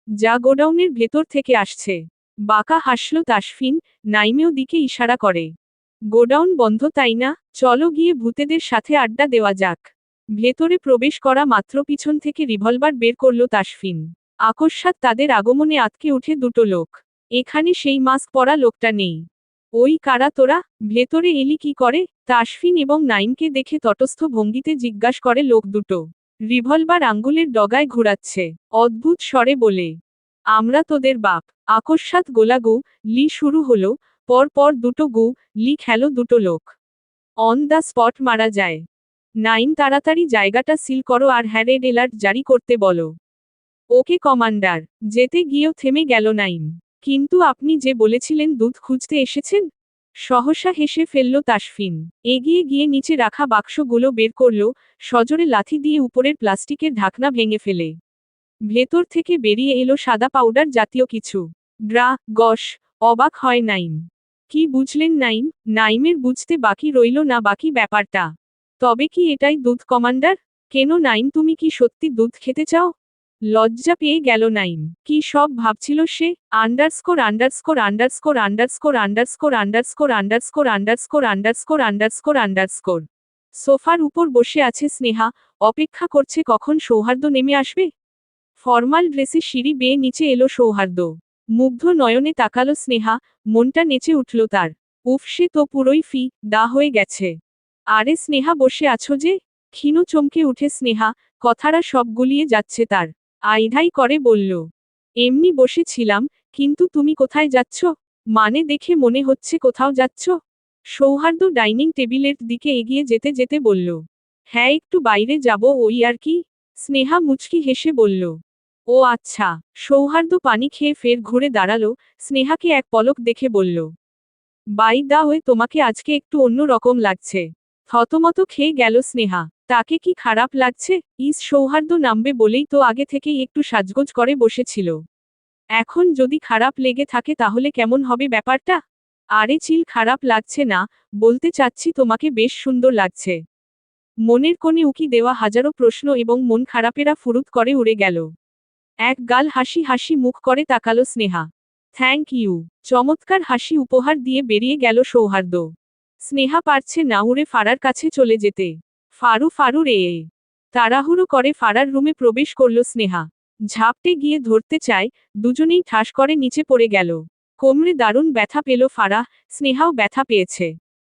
যা গোডাউনের ভেতর থেকে আসছে। বাঁকা হাসল তাসফিন, নাইমেও দিকে ইশারা করে। গোডাউন বন্ধ তাই না? চলো গিয়ে ভূতেদের সাথে আড্ডা দেওয়া যাক। ভেতরে প্রবেশ করা মাত্র পিছন থেকে রিভলভার বের করল তাসফিন। আকস্মাৎ তাদের আগমনে আঁতকে উঠে দুটো লোক। এখানে সেই মাস্ক পরা লোকটা নেই। ওই কারা তোরা? ভেতরে এলি কি করে? তাসফিন এবং নাইমকে দেখে তটস্থ ভঙ্গিতে জিজ্ঞাসা করে লোক দুটো। রিভলভার আঙ্গুলের ডগায় ঘুরাচ্ছে, অদ্ভুত স্বরে বলে। আমরা তোদের বাপ। আকস্মাৎ গোলাগু লি শুরু হলো, পর পর দুটো গু লি খেলো দুটো লোক। অন দ্য স্পট মারা যায়। নাইম, তাড়াতাড়ি জায়গাটা সিল করো আর রেড অ্যালার্ট জারি করতে বলো। ওকে কমান্ডার। যেতে গিয়েও থেমে গেল নাইম। কিন্তু আপনি যে বলেছিলেন দুধ খুঁজতে এসেছেন? সহসা হেসে ফেলল তাসফিন। এগিয়ে গিয়ে নিচে রাখা বাক্সগুলো বের করল, সজোরে লাথি দিয়ে উপরের প্লাস্টিকের ঢাকনা ভেঙে ফেলে। ভেতর থেকে বেরিয়ে এলো সাদা পাউডার জাতীয় কিছু। ড্রা গস। অবাক হয় নাইম। কি বুঝলেন নাইম? নাইমের বুঝতে বাকি রইল না বাকি ব্যাপারটা। তবে কি এটাই দুধ কমান্ডার? কেন নাইম, তুমি কি সত্যি দুধ খেতে চাও? লজ্জা পেয়ে গেল নাইম। কি সব ভাবছিল সে? Underscore underscore underscore underscore underscore underscore underscore underscore underscore underscore underscore. সোফার উপর বসে আছে স্নেহা, অপেক্ষা করছে কখন সৌহার্দ্য নেমে আসবে। ফরমাল ড্রেসে সিঁড়ি বেয়ে নিচে এলো সৌহার্দ্য। মুগ্ধ নয়নে তাকালো স্নেহা, মনটা নেচে উঠল তার। উফ, সে তো পুরোই দা হয়ে গেছে। আরে স্নেহা, বসে আছো যে? ক্ষীণ চমকে উঠে স্নেহা, কথাটা সব গুলিয়ে যাচ্ছে তার। আইধাই করে বলল, এমনি বসেছিলাম, কিন্তু তুমি কোথায় যাচ্ছ? মানে দেখে মনে হচ্ছে কোথাও যাচ্ছ। সৌহার্দ্য ডাইনিং টেবিলের দিকে এগিয়ে যেতে যেতে বলল, হ্যাঁ, একটু বাইরে যাব, ওই আর কি। স্নেহা মুচকি হেসে বলল, ও আচ্ছা। সৌহার্দ্য পানি খেয়ে ফের ঘুরে দাঁড়ালো, স্নেহাকে এক পলক দেখে বলল, বাই দা ওয়ে, তোমাকে আজকে একটু অন্য রকম লাগছে। থতমত খেয়ে গেল স্নেহা। তাকে কি খারাপ লাগছে? সৌহার্দ্য নামবে বলেই তো আগে থেকেই একটু সাজগোজ করে বসেছিল। এখন যদি খারাপ লেগে থাকে তাহলে কেমন হবে ব্যাপারটা? আরে চিল, খারাপ লাগছে না, বলতে চাচ্ছি তোমাকে বেশ সুন্দর লাগছে। মনের কোণে উকি দেওয়া হাজারো প্রশ্ন এবং মন খারাপেরা ফুরুত করে উড়ে গেল। এক গাল হাসি হাসি মুখ করে তাকালো স্নেহা। Thank you. চমৎকার হাসি উপহার দিয়ে বেরিয়ে গেল সৌহার্দ্য। স্নেহা পারছে না উড়ে ফারার কাছে চলে যেতে। ফারু ফারু রে। তাড়াহুড়ো করে ফারার রুমে প্রবেশ করল স্নেহা। ঝাপটে গিয়ে ধরতে চায়, দুজনেই ঠাস করে নিচে পড়ে গেল। কোমরে দারুণ ব্যথা পেল ফারা, স্নেহাও ব্যথা পেয়েছে।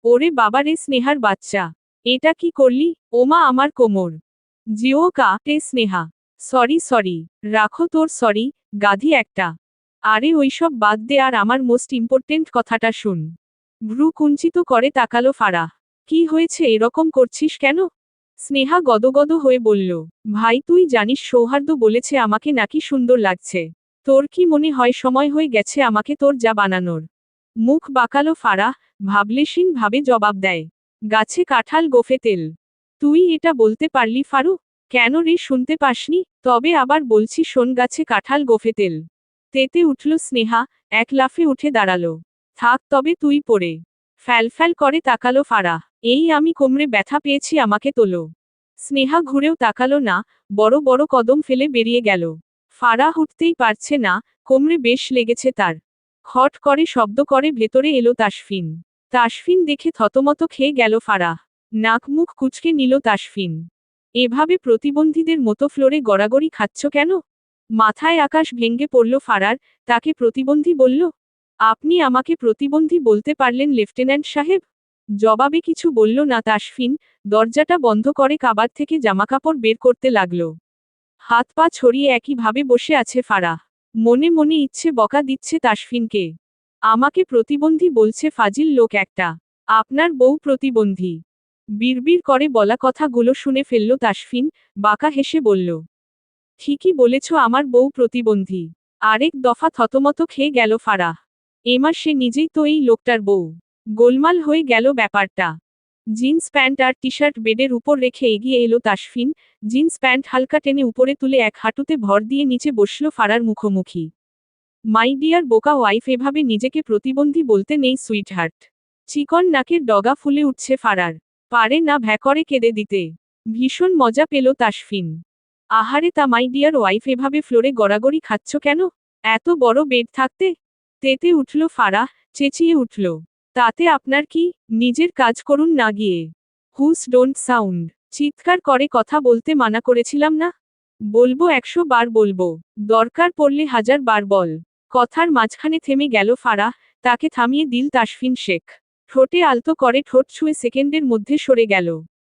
ওরে বাবারে স্নেহার বাচ্চা, এটা কি করলি? ওমা আমার কোমর। জিও তে স্নেহা। Sorry sorry. রাখো তোর সরি, গাধি একটা। আরে ওইসব বাদ দে আর আমার মোস্ট ইম্পর্টেন্ট কথাটা শুন। ভ্রু কুঞ্চিত করে তাকালো ফারা। কি হয়েছে, এরকম করছিস কেন? স্নেহা গদগদ হয়ে বলল, ভাই তুই জানিস সৌহার্দ্য বলেছে আমাকে নাকি সুন্দর লাগছে। তোর কি মনে হয় সময় হয়ে গেছে আমাকে তোর যা বানানোর? মুখ বাঁকালো ফারা, ভাবলেশীন ভাবে জবাব দেয়, গাছে কাঁঠাল গোফে তেল। তুই এটা বলতে পারলি ফারু? কেন রে, শুনতে পাসনি? তবে আবার বলছি শোন, গাছে কাঁঠাল গোফে তেল। তেতে উঠল স্নেহা, এক লাফে উঠে দাঁড়ালো। থাক তবে তুই পড়ে। ফ্যালফ্যাল করে তাকালো ফারা, এই আমি কোমরে ব্যথা পেয়েছি, আমাকে তোলো। স্নেহা ঘুরেও তাকালো না, বড় বড় কদম ফেলে বেরিয়ে গেল। ফারা উঠতেই পারছে না, কোমরে বেশ লেগেছে তার। খট করে শব্দ করে ভেতরে এলো তাসফিন। তাসফিন দেখে থতমত খেয়ে গেল ফারা। নাক মুখ কুচকে নিল তাসফিন। এভাবে প্রতিবন্ধীদের মতো ফ্লোরে গড়াগড়ি খাচ্ছ কেন? মাথায় আকাশ ভেঙ্গে পড়ল ফারার, তাকে প্রতিবন্ধী বলল? আপনি আমাকে প্রতিবন্ধী বলতে পারলেন লেফটেন্যান্ট সাহেব? জবাবে কিছু বলল না তাসফিন, দরজাটা বন্ধ করে কাবার থেকে জামাকাপড় বের করতে লাগল। হাত পা ছড়িয়ে একইভাবে বসে আছে ফারা। মনে মনে ইচ্ছে বকা দিচ্ছে তাসফিনকে। আমাকে প্রতিবন্ধী বলছে ফাজিল লোক একটা। আপনার বউ প্রতিবন্ধী। বিড়বিড় করে বলা কথাগুলো শুনে ফেলল তাসফিন, বাঁকা হেসে বলল, ঠিকই বলেছ, আমার বউ প্রতিবন্ধী। আরেক দফা থতমত খেয়ে গেল ফারা। এমার সে নিজেই তো এই লোকটার বউ। গোলমাল হয়ে গেল ব্যাপারটা। জিন্স প্যান্ট আর টি শার্ট বেডের উপর রেখে এগিয়ে এলো তাসফিন, জিন্স প্যান্ট হালকা টেনে উপরে তুলে এক হাঁটুতে ভর দিয়ে নিচে বসল ফারার মুখোমুখি। মাই ডিয়ার বোকা ওয়াইফ, এভাবে নিজেকে প্রতিবন্ধী বলতে নেই সুইটহার্ট। চিকন নাকের ডগা ফুলে উঠছে ফারার। পারে না ভ্যাকরে কেঁদে দিতে। ভীষণ মজা পেল তাসফিন। আহারে তা মাই ডিয়ার ওয়াইফ, এভাবে ফ্লোরে গড়াগড়ি খাচ্ছ কেন? এত বড় বেড থাকতে? তেতে উঠল ফারা, চেঁচিয়ে উঠল, তাতে আপনার কি? নিজের কাজ করুন না গিয়ে। হুস ডোন্ট সাউন্ড। চিৎকার করে কথা বলতে মানা করেছিলাম না? বলবো 100 বার বলবো। দরকার পড়লে 1000 বার বল। কথার মাঝখানে থেমে গেল ফারা, তাকে থামিয়ে দিল তাসফিন শেখ। ঠোঁটে আলতো করে ঠোঁট ছুঁয়ে সেকেন্ডের মধ্যে সরে গেল।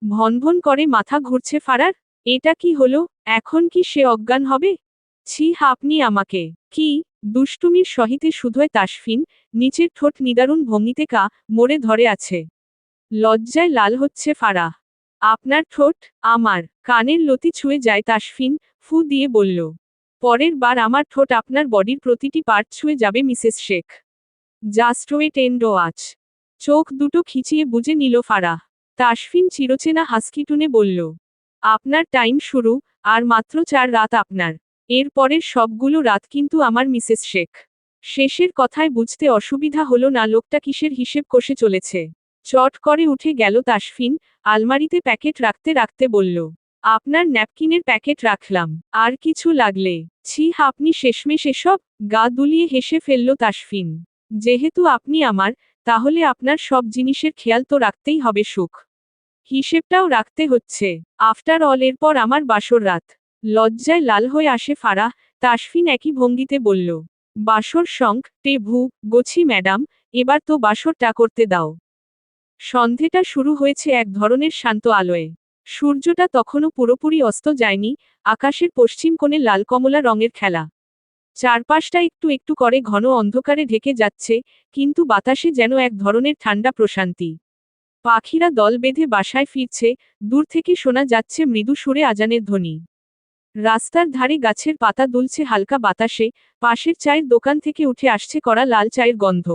ভনভন করে মাথা ঘুরছে ফারার। এটা কি হলো? এখন কি সে অজ্ঞান হবে? ছি, আপনি আমাকে কি? দুষ্টুমির সহিতে শুধোয় তাসফিন, নিচের ঠোঁট নিদারুণ ভঙ্গিতে মোড়ে ধরে আছে। লজ্জায় লাল হচ্ছে ফারা। আপনার ঠোঁট? আমার কানের লতি ছুঁয়ে যায় তাসফিন, ফু দিয়ে বলল, পরের বার আমার ঠোঁট আপনার বডির প্রতিটি পার্ট ছুঁয়ে যাবে Mrs Sheikh. Just wait and watch. চোখ দুটো খিচিয়ে বুঝে নিল ফারা। তাসফিন চিরচেনা হাসকি টুনে বলল, আপনার টাইম শুরু, আর মাত্র 4 রাত আপনার। এর পরের সবগুলো রাত কিন্তু আমার মিসেস শেখ। শেষের কথায় বুঝতে অসুবিধা হলো না লোকটা কিসের হিসেব কষে চলেছে। চট করে উঠে গেল তাসফিন, আলমারিতে প্যাকেট রাখতে রাখতে বলল, আপনার ন্যাপকিনের প্যাকেট রাখলাম, আর কিছু লাগলে। ছি, আপনি শেষমেশ এসব? গা দুলিয়ে হেসে ফেলল তাসফিন। যেহেতু আপনি আমার, তাহলে আপনার সব জিনিসের খেয়াল তো রাখতেই হবে সুখ হিসেবটাও রাখতে হচ্ছে। আফটার অল এরপর আমার বাসর রাত। লজ্জায় লাল হয়ে আসে ফারাহ। তাসফিন একই ভঙ্গিতে বলল, বাসর শঙ্খ টেভু গোছি ম্যাডাম, এবার তো বাসরটা করতে দাও। সন্ধেটা শুরু হয়েছে এক ধরনের শান্ত আলোয়। সূর্যটা তখনও পুরোপুরি অস্ত যায়নি, আকাশের পশ্চিম কোণে লাল কমলা রঙের খেলা। চারপাশটা একটু একটু করে ঘন অন্ধকারে ঢেকে যাচ্ছে, কিন্তু বাতাসে যেন এক ধরনের ঠান্ডা প্রশান্তি। পাখিরা দল বেঁধে বাসায় ফিরছে, দূর থেকে শোনা যাচ্ছে মৃদু সুরে আজানের ধ্বনি। রাস্তার ধারে গাছের পাতা দুলছে হালকা বাতাসে, পাশের চায়ের দোকান থেকে উঠে আসছে কড়া লাল চায়ের গন্ধ।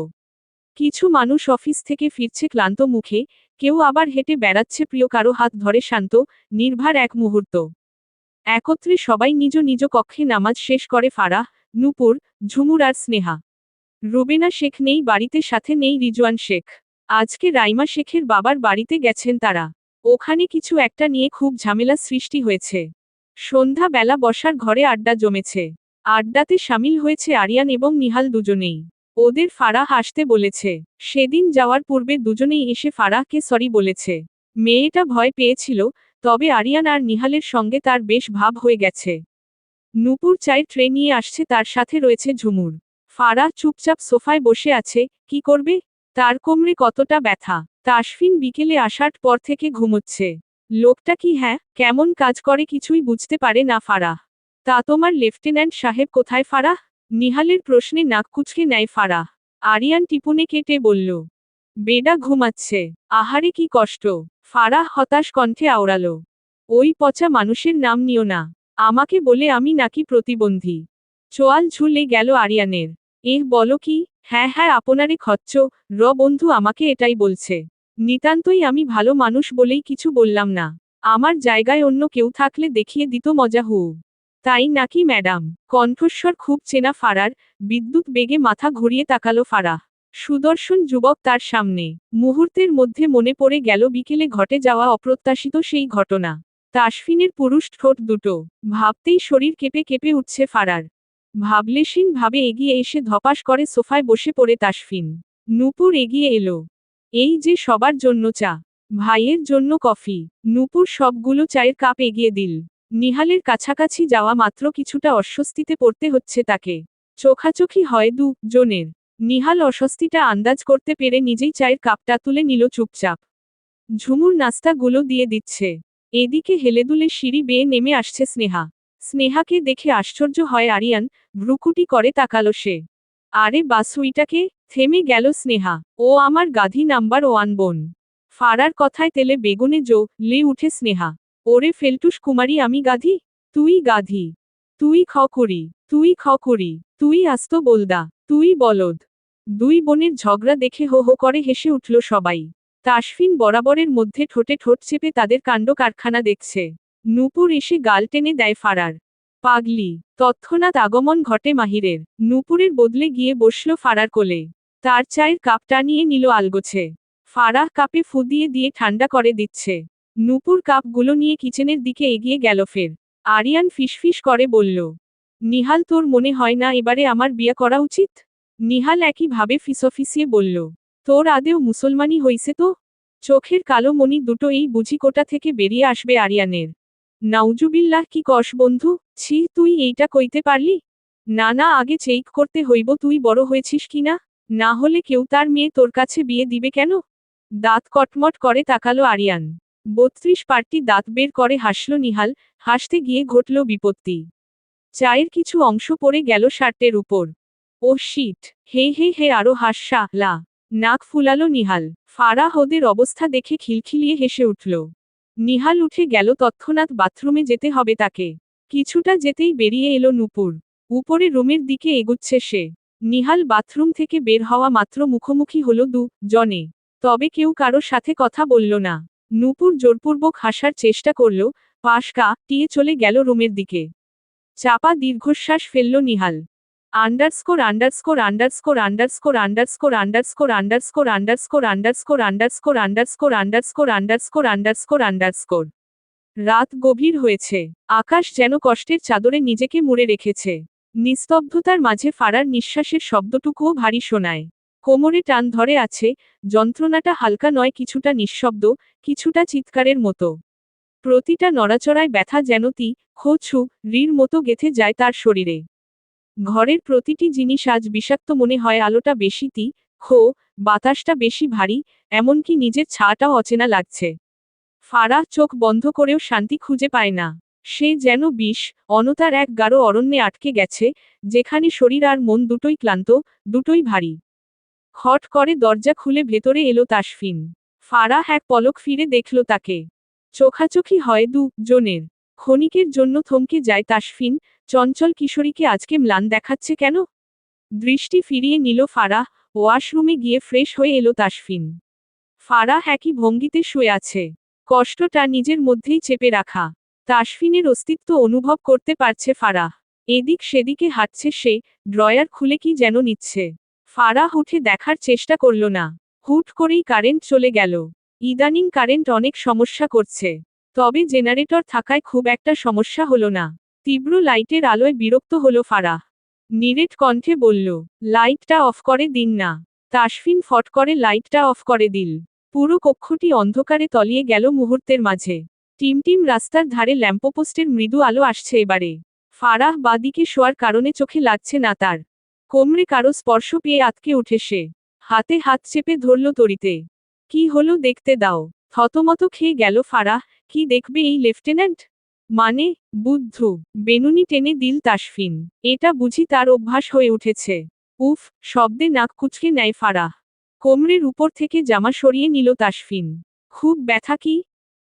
কিছু মানুষ অফিস থেকে ফিরছে ক্লান্ত মুখে, কেউ আবার হেঁটে বেড়াচ্ছে প্রিয় কারো হাত ধরে শান্ত, নির্ভার এক মুহূর্ত। একত্রে সবাই নিজ নিজ কক্ষে নামাজ শেষ করে ফারাহ, নূপুর, ঝুমুর আর স্নেহা। রুবেনা শেখ নেই বাড়িতে, সাথে নেই রিজওয়ান শেখ। আজকে রাইমা শেখের বাবার বাড়িতে গেছেন তারা। ওখানে কিছু একটা নিয়ে খুব ঝামেলা সৃষ্টি হয়েছে। সন্ধ্যা বেলা বসার ঘরে আড্ডা জমেছে। আড্ডাতে সামিল হয়েছে আরিয়ান এবং নিহাল দুজনেই। ওদের ফারাহ আসতে বলেছে। সেদিন যাওয়ার পূর্বে দুজনেই এসে ফারাহকে সরি বলেছে। মেয়েটা ভয় পেয়েছিল, তবে আরিয়ান আর নিহালের সঙ্গে তার বেশ ভাব হয়ে গেছে। নূপুর চায়ের ট্রে নিয়ে আসছে, তার সাথে রয়েছে ঝুমুর। ফারাহ চুপচাপ সোফায় বসে আছে, কি করবে? তার কোমরে কতটা ব্যথা। তাসফিন বিকেলে আসার পর থেকে ঘুমোচ্ছে। লোকটা কি কেমন কাজ করে কিছুই বুঝতে পারে না ফারাহ। তা তোমার লেফটেন্যান্ট সাহেব কোথায় ফারাহ? নিহালের প্রশ্নে নাক কুচকে নেয় ফারাহ। আরিয়ান টিপুনে কেটে বলল, বেডা ঘুমাচ্ছে। আহারে কি কষ্ট। ফারাহ হতাশ কণ্ঠে আওড়ালো, ওই পচা মানুষের নাম নিও না। আমাকে বলে আমি নাকি প্রতিবন্ধী। চোয়াল ঝুলে গেল আরিয়ানের। বলো কি? হ্যাঁ আপনারে খচ্চ বন্ধু আমাকে এটাই বলছে। নিতান্তই আমি ভালো মানুষ বলেই কিছু বললাম না। আমার জায়গায় অন্য কেউ থাকলে দেখিয়ে দিত মজা হু। তাই নাকি ম্যাডাম? কণ্ঠস্বর খুব চেনা ফারার। বিদ্যুৎ বেগে মাথা ঘুরিয়ে তাকালো ফারাহ। সুদর্শন যুবক তার সামনে। মুহূর্তের মধ্যে মনে পড়ে গেল বিকেলে ঘটে যাওয়া অপ্রত্যাশিত সেই ঘটনা। তাসফিনের পুরুষ ঠোঁট দুটো। ভাবতেই শরীর কেঁপে কেঁপে উঠছে ফারার। ভাবলেশীন ভাবে এগিয়ে এসে ধপাস করে সোফায় বসে পড়ে তাসফিন। নূপুর এগিয়ে এলো। এই যে সবার জন্য চা। ভাইয়ের জন্য কফি। নূপুর সবগুলো চায়ের কাপ এগিয়ে দিল। নিহালের কাছাকাছি যাওয়া মাত্র কিছুটা অস্বস্তিতে পড়তে হচ্ছে তাকে। চোখাচোখি হয় জনের। নিহাল অস্বস্তিটা আন্দাজ করতে পেরে নিজেই চায়ের কাপটা তুলে নিল চুপচাপ। ঝুমুর নাস্তাগুলো দিয়ে দিচ্ছে। এদিকে হেলেদুলে সিঁড়ি বেয়ে নেমে আসছে স্নেহা। স্নেহাকে দেখে আশ্চর্য হয় আরিয়ান, ভ্রুকুটি করে তাকালো সে। আরে বাসুইটাকে? থেমে গেল স্নেহা। ও আমার গাধি নাম্বার 1 বোন। ফারার কথায় তেলে বেগুনে লে উঠে স্নেহা। ওরে ফেলটুস কুমারী, আমি গাধি? তুই গাধি। তুই খকুরি। তুই খকুরি। তুই আস্ত বলদা। তুই বলদ। দুই বোনের ঝগড়া দেখে হো হো করে হেসে উঠল সবাই। তাসফিন বরাবরের মধ্যে ঠোঁটে ঠোঁট চেপে তাদের কাণ্ড কারখানা দেখছে। নূপুর এসে গাল টেনে দেয় ফারার। পাগলি। তৎক্ষণাৎ আগমন ঘটে মাহিরের। নূপুরের বদলে গিয়ে বসল ফারার কোলে। তার চায়ের কাপটা নিয়ে নিল আলগোছে। ফারাহ কাপে ফু দিয়ে দিয়ে ঠান্ডা করে দিচ্ছে। নূপুর কাপগুলো নিয়ে কিচেনের দিকে এগিয়ে গেল ফের। আরিয়ান ফিসফিস করে বলল, নিহাল তোর মনে হয় না এবারে আমার বিয়ে করা উচিত? নিহাল একই ভাবে ফিসফিসিয়ে বলল, তোর আদেও মুসলমানি হইছে তো? চোখের কালো মণি দুটো এই বুঝি কোটা থেকে বেরিয়ে আসবে আরিয়ানের। নাউজুবিল্লাহ, কি কস বন্ধু? ছি, তুই এইটা কইতে পারলি? না আগে চেক করতে হইব তুই বড় হয়েছিস কিনা, না হলে কেউ তার মেয়ে তোর কাছে বিয়ে দিবে কেন? দাঁত কটমট করে তাকালো আরিয়ান। 32 পার্টি দাঁত বের করে হাসল নিহাল। হাসতে গিয়ে ঘটল বিপত্তি। চায়ের কিছু অংশ পড়ে গেল শার্টের উপর। ও শিট। হে আরো হাসা লা। নাক ফুলালো নিহাল। ফারাহ ওদের অবস্থা দেখে খিলখিলিয়ে হেসে উঠল। নিহাল উঠে গেল, তৎক্ষণাৎ বাথরুমে যেতে হবে তাকে। কিছুটা যেতেই বেরিয়ে এলো নূপুর। উপরে রুমের দিকে এগুচ্ছে সে। নিহাল বাথরুম থেকে বের হওয়া মাত্র মুখোমুখি হলো জনে। তবে কেউ কারো সাথে কথা বলল না। নূপুর জোরপূর্বক হাসার চেষ্টা করল, পাশ টিয়ে চলে গেল রুমের দিকে। চাপা দীর্ঘশ্বাস ফেলল Nihal. Underscore underscore underscore underscore underscore underscore underscore underscore underscore underscore underscore underscore underscore underscore underscore. রাত গভীর হয়েছে। আকাশ যেন কষ্টের চাদরে নিজেকে মুড়ে রেখেছে। নিস্তব্ধতার মাঝে ফারার নিঃশ্বাসের শব্দটুকুও ভারী শোনায়। কোমরে টান ধরে আছে, যন্ত্রণাটা হালকা নয়, কিছুটা নিঃশব্দ, কিছুটা চিৎকারের মতো। প্রতিটা নড়াচড়ায় ব্যথা যেন খোঁচু রির মতো গেঁথে যায় তার শরীরে। ঘরের প্রতিটি জিনিস আজ বিষাক্ত মনে হয়, আলোটা বেশি খো, বাতাসটা বেশি ভারী, এমনকি নিজের ছায়াটাও অচেনা লাগছে। ফারাহ চোখ বন্ধ করেও শান্তি খুঁজে পায় না। সে যেন বিষ, অনতার এক গাঢ় অরণ্যে আটকে গেছে, যেখানে শরীর আর মন দুটোই ক্লান্ত, দুটোই ভারী। খট করে দরজা খুলে ভেতরে এলো তাসফিন। ফারাহ এক পলক ফিরে দেখল তাকে। চোখাচোখি হয় দুজনের। ক্ষণিকের জন্য থমকে যায় তাসফিন, চঞ্চল কিশোরীকে আজকে ম্লান দেখাচ্ছে কেন? দৃষ্টি ফিরিয়ে নিল ফারাহ, ওয়াশরুমে গিয়ে ফ্রেশ হয়ে এলো তাসফিন। ফারাহ একই ভঙ্গিতে শুয়ে আছে, কষ্টটা নিজের মধ্যেই চেপে রাখা। তাসফিনের অস্তিত্ব অনুভব করতে পারছে ফারাহ। এদিক সেদিকে হাঁটছে সে, ড্রয়ার খুলে কি যেন নিচ্ছে। ফারাহ উঠে দেখার চেষ্টা করল না। হুট করেই কারেন্ট চলে গেল। ইদানিং কারেন্ট অনেক সমস্যা করছে। তবে জেনারেটর থাকায় খুব একটা সমস্যা হলো না। তীব্র লাইটের আলোয় বিরক্ত হলো ফারাহ। নিরেট কণ্ঠে বলল, লাইটটা অফ করে দিন না। তাসফিন ফট করে লাইটটা অফ করে দিল। পুরো কক্ষটি অন্ধকারে তলিয়ে গেল মুহূর্তের মাঝে। টিমটিম রাস্তার ধারে ল্যাম্পপোস্টের মৃদু আলো আসছে এবারে। ফারাহ বাদিকে শোয়ার কারণে চোখে লাগছে না তার। কোমরে কারো স্পর্শ পেয়ে আতকে উঠে সে। হাতে হাত চেপে ধরল তরিতে। কি হলো দেখতে দাও। থতমত খেয়ে গেল ফারাহ। কি দেখবে এই লেফটেন্যান্ট? মানে, বুদ্ধু। বেনুনি টেনে দিল তাসফিন। এটা বুঝি তার অভ্যাস হয়ে উঠেছে। উফ, শব্দে নাক কুচকে নেয় ফারাহ। কোমরের উপর থেকে জামা সরিয়ে নিল তাসফিন। খুব ব্যথা কি?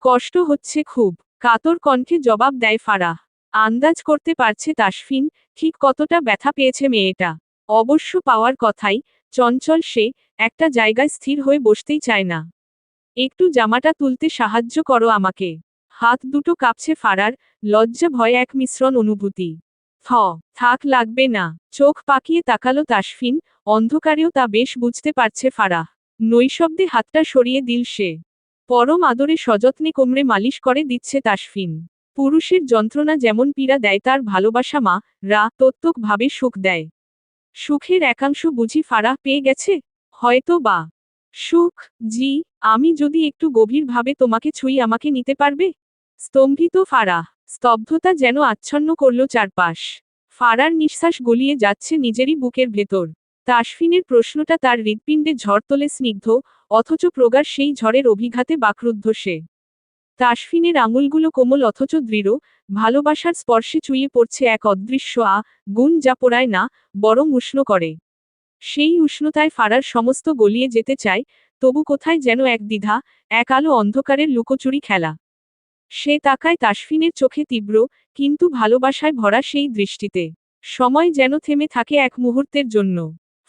কষ্ট হচ্ছে খুব, কাতর কণ্ঠে জবাব দেয় ফারাহ। আন্দাজ করতে পারছে তাসফিন, ঠিক কতটা ব্যথা পেয়েছে মেয়েটা। অবশ্য পাওয়ার কথাই, চঞ্চল সে, একটা জায়গায় স্থির হয়ে বসতেই চায় না। একটু জামাটা তুলতে সাহায্য করো আমাকে। হাত দুটো কাঁপছে ফারার, লজ্জা ভয় এক মিশ্রণ অনুভূতি। থাক লাগবে না। চোখ পাকিয়ে তাকালো তাসফিন, অন্ধকারেও তা বেশ বুঝতে পারছে ফারাহ। নৈশব্দে হাতটা সরিয়ে দিল সে। পরম আদরে সযত্নে কোমরে মালিশ করে দিচ্ছে তাসফিন। পুরুষের যন্ত্রণা যেমন পীড়া দেয়, তার ভালোবাসা তত্ত্বক ভাবে সুখ দেয়। সুখের একাংশ বুঝি ফারাহ পেয়ে গেছে? হয়তো বা। সুখ, জি। আমি যদি একটু গভীরভাবে তোমাকে ছুঁই, আমাকে নিতে পারবে? স্তম্ভিত ফারাহ। স্তব্ধতা যেন আচ্ছন্ন করল চারপাশ। ফারার নিঃশ্বাস গলিয়ে যাচ্ছে নিজেরই বুকের ভেতর। তাসফিনের প্রশ্নটা তার হৃৎপিণ্ডে ঝড় তোলে স্নিগ্ধ, অথচ প্রগাঢ় সেই ঝড়ের অভিঘাতে বাকরুদ্ধ সে। তাসফিনের আঙুলগুলো কোমল অথচ দৃঢ়, ভালোবাসার স্পর্শে চুইয়ে পড়ছে এক অদৃশ্য গুণ, যা পোড়ায় না, বরং উষ্ণ করে। সেই উষ্ণতায় ফারার সমস্ত গলিয়ে যেতে চায়, তবু কোথায় যেন এক দ্বিধা, এক আলো অন্ধকারের লুকোচুরি খেলা। সে তাকায় তাসফিনের চোখে তীব্র, কিন্তু ভালোবাসায় ভরা সেই দৃষ্টিতে। সময় যেন থেমে থাকে এক মুহূর্তের জন্য।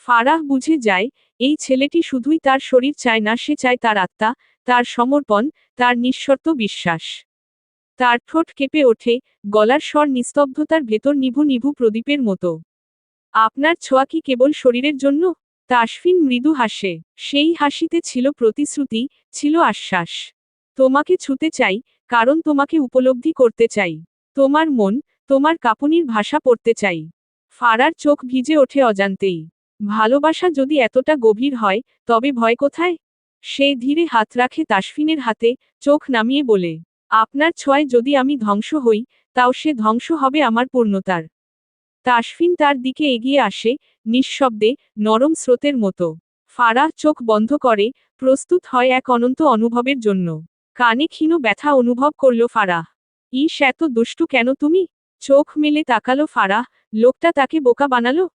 ফারাহ বুঝে যায়, এই ছেলেটি শুধুই তার শরীর চায় না, সে চায় তার আত্মা, তার সমর্পণ, তার নিঃশর্ত বিশ্বাস। তার ঠোঁট কেঁপে ওঠে, গলার স্বর নিস্তব্ধতার ভেতর নিভু নিভু প্রদীপের মতো। আপনার ছোঁয়া কি কেবল শরীরের জন্য? তাসফিন মৃদু হাসে। সেই হাসিতে ছিল প্রতিশ্রুতি, ছিল আশ্বাস। তোমাকে ছুতে চাই, কারণ তোমাকে উপলব্ধি করতে চাই। তোমার মন, তোমার কাঁপুনির ভাষা পড়তে চাই। ফারার চোখ ভিজে ওঠে অজান্তেই। ভালোবাসা যদি এতটা গভীর হয়, তবে ভয় কোথায়? সে ধীরে হাত রাখে তাসফিনের হাতে, চোখ নামিয়ে বলে, আপনার ছোঁয়ায় যদি আমি ধ্বংস হই, তাও সে ধ্বংস হবে আমার পূর্ণতার। তাসফিন তার দিকে এগিয়ে আসে, নিঃশব্দে, নরম স্রোতের মতো। ফারাহ চোখ বন্ধ করে, প্রস্তুত হয় এক অনন্ত অনুভবের জন্য। কানে ক্ষীণ ব্যথা অনুভব করল ফারাহ। ইস, এত দুষ্টু কেন তুমি? চোখ মেলে তাকালো ফারাহ, লোকটা তাকে বোকা বানালো?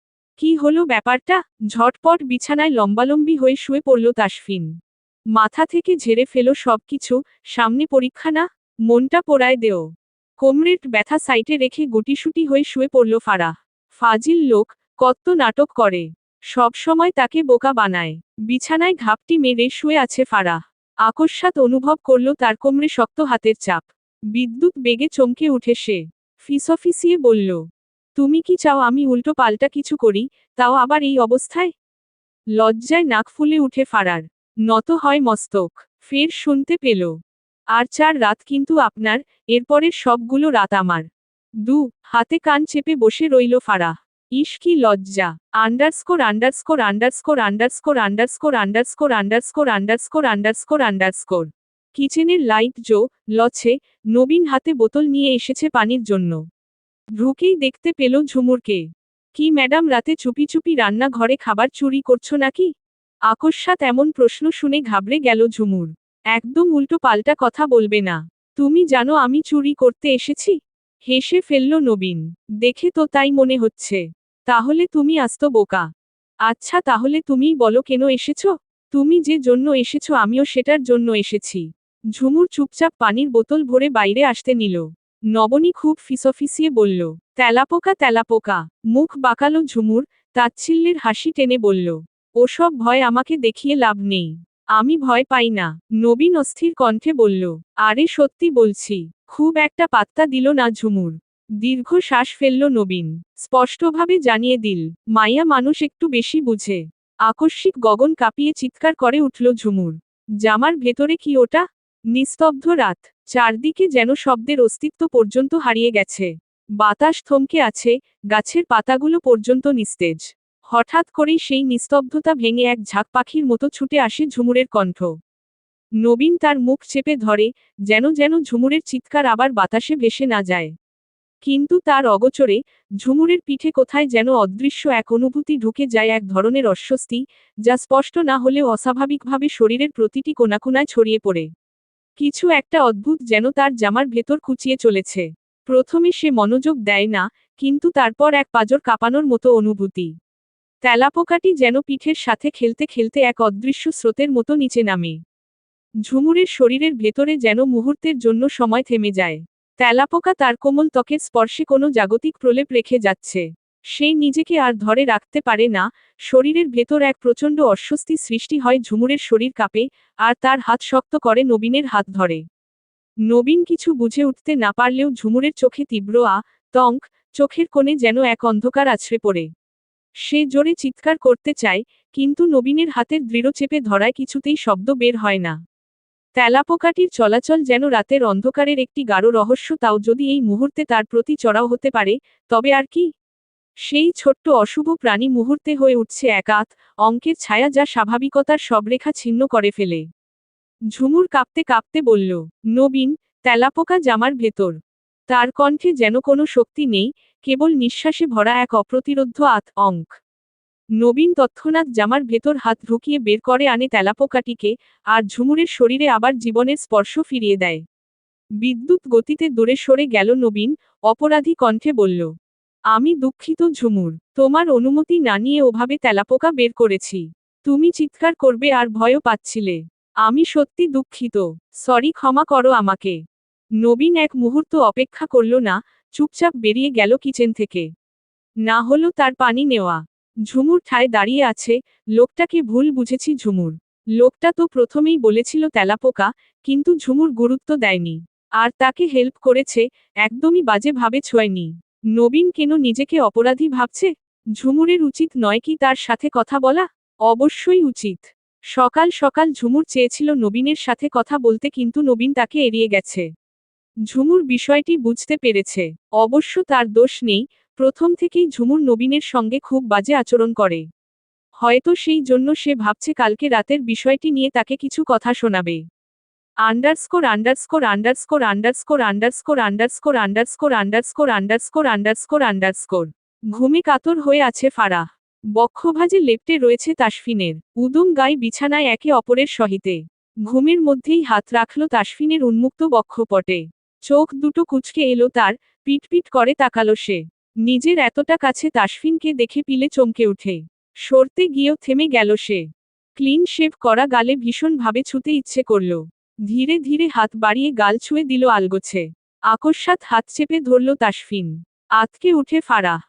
কি হলো ব্যাপারটা? ঝটপট বিছানায় লম্বালম্বি হয়ে শুয়ে পড়ল তাসফিন। মাথা থেকে ঝেড়ে ফেলো সবকিছু, সামনে পরীক্ষা না? মনটা পোড়ায় দেও। কোমরের ব্যথা সাইটে রেখে গুটিসুটি হয়ে শুয়ে পড়ল ফারাহ। ফাজিল লোক, কত নাটক করে। সব সময় তাকে বোকা বানায়। বিছানায় ঘাপটি মেরে শুয়ে আছে ফারাহ। আকস্মাৎ অনুভব করল তার কোমরে শক্ত হাতের চাপ। বিদ্যুৎ বেগে চমকে উঠে সে। ফিসফিসিয়ে বলল, তুমি কি চাও আমি উল্টো পাল্টা কিছু করি, তাও আবার এই অবস্থায়? লজ্জায় নাক ফুলে উঠে ফারার। নত হয় মস্তক। ফের শুনতে পেল, আর 4 রাত কিন্তু আপনার, এরপরের সবগুলো রাত আমার। হাতে কান চেপে বসে রইল ফারাহ। ইস কি লজ্জা। Underscore underscore underscore underscore underscore underscore underscore underscore underscore underscore. কিচেনের লাইট লছে, নবীন হাতে বোতল নিয়ে এসেছে পানির জন্য। ঢুকেই দেখতে পেল ঝুমুরকে। কি ম্যাডাম, রাতে চুপি চুপি রান্না ঘরে খাবার চুরি করছো নাকি? আকস্মাৎ এমন প্রশ্ন শুনে ঘাবড়ে গেল ঝুমুর। একদম উল্টো পাল্টা কথা বলবে না। তুমি জানো আমি চুরি করতে এসেছি? হেসে ফেলল নবীন। দেখে তো তাই মনে হচ্ছে। তাহলে তুমি আস্ত বোকা। আচ্ছা তাহলে তুমিই বলো কেন এসেছো? তুমি যে জন্য এসেছো আমিও সেটার জন্য এসেছি। ঝুমুর চুপচাপ পানির বোতল ভরে বাইরে আসতে নিল। নবনী খুব ফিসফিসিয়ে বলল, তেলাপোকা তেলাপোকা। মুখ বাঁকালো ঝুমুর, তাচ্ছিল্যের হাসি টেনে বলল, ওসব ভয় আমাকে দেখিয়ে লাভ নেই। আমি ভয় পাই না। নবীন অস্থির কণ্ঠে বলল, আরে সত্যি বলছি। খুব একটা পাত্তা দিল না ঝুমুর। দীর্ঘ শ্বাস ফেলল নবীন। স্পষ্টভাবে জানিয়ে দিল, মাইয়া মানুষ একটু বেশি বুঝে। আকস্মিক গগন কাঁপিয়ে চিৎকার করে উঠল ঝুমুর। জামার ভেতরে কি ওটা? নিস্তব্ধ রাত। চারদিকে যেন শব্দের অস্তিত্ব পর্যন্ত হারিয়ে গেছে। বাতাস থমকে আছে, গাছের পাতাগুলো পর্যন্ত নিস্তেজ। হঠাৎ করেই সেই নিস্তব্ধতা ভেঙে এক ঝাঁক পাখির মতো ছুটে আসে ঝুমুরের কণ্ঠ। নবীন তার মুখ চেপে ধরে, যেন যেন ঝুমুরের চিৎকার আবার বাতাসে ভেসে না যায়। কিন্তু তার অগোচরে ঝুমুরের পিঠে কোথায় যেন অদৃশ্য এক অনুভূতি ঢুকে যায়, এক ধরনের অস্বস্তি, যা স্পষ্ট না হলেও অস্বাভাবিকভাবে শরীরের প্রতিটি কোণায় ছড়িয়ে পড়ে। কিছু একটা অদ্ভুত যেন তার জামার ভেতর খুঁচিয়ে চলেছে। প্রথমে সে মনোযোগ দেয় না, কিন্তু তারপর এক পাঁজর কাঁপানোর মতো অনুভূতি। তেলাপোকাটি যেন পিঠের সাথে খেলতে খেলতে এক অদৃশ্য স্রোতের মতো নিচে নামে। ঝুমুরের শরীরের ভেতরে যেন মুহূর্তের জন্য সময় থেমে যায়। তেলাপোকা তার কোমল ত্বকের স্পর্শে কোনো জাগতিক প্রলেপ রেখে যাচ্ছে। সে নিজেকে আর ধরে রাখতে পারে না, শরীরের ভেতর এক প্রচণ্ড অস্বস্তি সৃষ্টি হয়, ঝুমুরের শরীর কাঁপে, আর তার হাত শক্ত করে নবীনের হাত ধরে। নবীন কিছু বুঝে উঠতে না পারলেও ঝুমুরের চোখে তীব্র আতঙ্ক, চোখের কোণে যেন এক অন্ধকার আছড়ে পড়ে। সে জোরে চিৎকার করতে চায়, কিন্তু নবীনের হাতের দৃঢ় চেপে ধরায় কিছুতেই শব্দ বের হয় না। তেলাপোকাটির চলাচল যেন রাতের অন্ধকারের একটি গাঢ় রহস্য, তাও যদি এই মুহূর্তে তার প্রতি চড়াও হতে পারে, তবে আর কি? সেই ছোট্ট অশুভ প্রাণী মুহূর্তে হয়ে উঠছে একাত অঙ্কের ছায়া, যা স্বাভাবিকতার সব রেখা ছিন্ন করে ফেলে। ঝুমুর কাঁপতে কাঁপতে বলল, নবীন, তেলাপোকা জামার ভেতর। তার কণ্ঠে যেন কোনো শক্তি নেই, কেবল নিঃশ্বাসে ভরা এক অপ্রতিরোধ্য আতঙ্ক। নবীন তৎক্ষণাৎ জামার ভেতর হাত ঢুকিয়ে বের করে আনে তেলাপোকাটিকে, আর ঝুমুরের শরীরে আবার জীবনের স্পর্শ ফিরিয়ে দেয়। বিদ্যুৎ গতিতে দূরে সরে গেল নবীন, অপরাধী কণ্ঠে বলল, আমি দুঃখিত ঝুমুর, তোমার অনুমতি না নিয়ে ওভাবে তেলাপোকা বের করেছি। তুমি চিৎকার করবে আর ভয়ও পাচ্ছিলে। আমি সত্যি দুঃখিত। সরি, ক্ষমা করো আমাকে। নবীন এক মুহূর্ত অপেক্ষা করল না, চুপচাপ বেরিয়ে গেল কিচেন থেকে। না হলো তার পানি নেওয়া। ঝুমুর ঠায় দাঁড়িয়ে আছে, লোকটাকে ভুল বুঝেছি ঝুমুর। লোকটা তো প্রথমেই বলেছিল তেলাপোকা, কিন্তু ঝুমুর গুরুত্ব দেয়নি। আর তাকে হেল্প করেছে, একদমই বাজে ভাবে ছোঁয়নি। নবীন কেন নিজেকে অপরাধী ভাবছে? ঝুমুরের উচিত নয় কি তার সাথে কথা বলা? অবশ্যই উচিত। সকাল সকাল ঝুমুর চেয়েছিল নবীনের সাথে কথা বলতে, কিন্তু নবীন তাকে এড়িয়ে গেছে। ঝুমুর বিষয়টি বুঝতে পেরেছে। অবশ্য তার দোষ নেই, প্রথম থেকেই ঝুমুর নবীনের সঙ্গে খুব বাজে আচরণ করে। হয়তো সেই জন্য সে ভাবছে কালকে রাতের বিষয়টি নিয়ে তাকে কিছু কথা শোনাবে। Underscore underscore underscore underscore underscore underscore underscore underscore underscore underscore underscore. ঘুমে কাতর হয়ে আছে ফারাহ। বক্ষভাজে লেপ্টে রয়েছে তাসফিনের। উদুম গায়ে বিছানায় একে অপরের সহিতে। ঘুমের মধ্যেই হাত রাখল তাসফিনের উন্মুক্ত বক্ষপটে। চোখ দুটো কুঁচকে এলো তার, পিটপিট করে তাকালো সে। নিজের এতটা কাছে তাসফিনকে দেখে পিলে চমকে উঠে। সরতে গিয়েও থেমে গেল সে। ক্লিন শেভ করা গালে ভীষণভাবে ছুঁতে ইচ্ছে করল। ধীরে ধীরে হাত বাড়িয়ে গাল ছুঁয়ে দিল আলগোছে। আকস্মাৎ হাত চেপে ধরল তাসফিন। আঁতকে উঠে ফারাহ।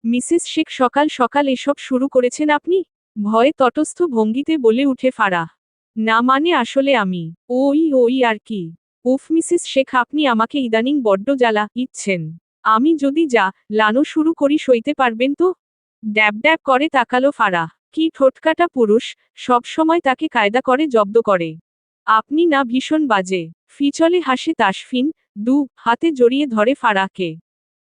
মিসেস শেখ, সকাল সকাল এসব শুরু করেছেন আপনি? ভয়ে তটস্থ ভঙ্গিতে বলে উঠে ফারাহ। না মানে আসলে আমি ওই আর কি। উফ মিসেস শেখ, আপনি আমাকে ইদানিং বড্ড জ্বালা ইচ্ছেন। আমি যদি লানো শুরু করি সইতে পারবেন তো? ড্যাব ড্যাব করে তাকালো ফারাহ। কি ঠোঁটকাটা পুরুষ, সবসময় তাকে কায়দা করে জব্দ করে। আপনি না ভীষণ বাজে। ফিচলে হাসে তাসফিন, হাতে জড়িয়ে ধরে ফারাহকে।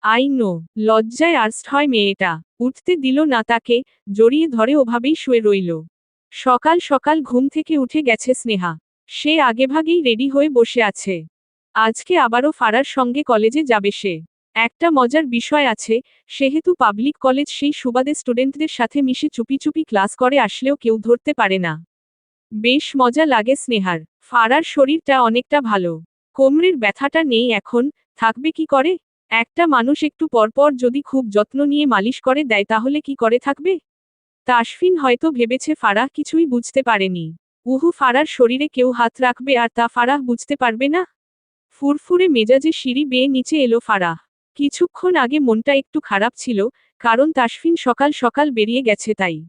I know. লজ্জায় আর্স্ট হয় মেয়েটা। উঠতে দিল না তাকে, জড়িয়ে ধরে ওভাবেই শুয়ে রইল। সকাল সকাল ঘুম থেকে উঠে গেছে স্নেহা। সে আগেভাগেই রেডি হয়ে বসে আছে। আজকে আবারও ফারার সঙ্গে কলেজে যাবে সে। একটা মজার বিষয় আছে, সেহেতু পাবলিক কলেজ সেই সুবাদে স্টুডেন্টদের সাথে মিশে চুপি চুপি ক্লাস করে আসলেও কেউ ধরতে পারে না। বেশ মজা লাগে স্নেহার। ফারার শরীরটা অনেকটা ভালো। কোমরের ব্যথাটা নেই এখন, থাকবে কি করে? একটা মানুষ একটু পরপর যদি খুব যত্ন নিয়ে মালিশ করে দেয় তাহলে কি করে থাকবে? তাসফিন হয়তো ভেবেছে ফারাহ কিছুই বুঝতে পারেনি। ফারার শরীরে কেউ হাত রাখবে আর তা ফারাহ বুঝতে পারবে না? ফুরফুরে মেজাজে সিঁড়ি বেয়ে নিচে এলো ফারাহ। কিছুক্ষণ আগে মনটা একটু খারাপ ছিল, কারণ তাসফিন সকাল সকাল বেরিয়ে গেছে তাই।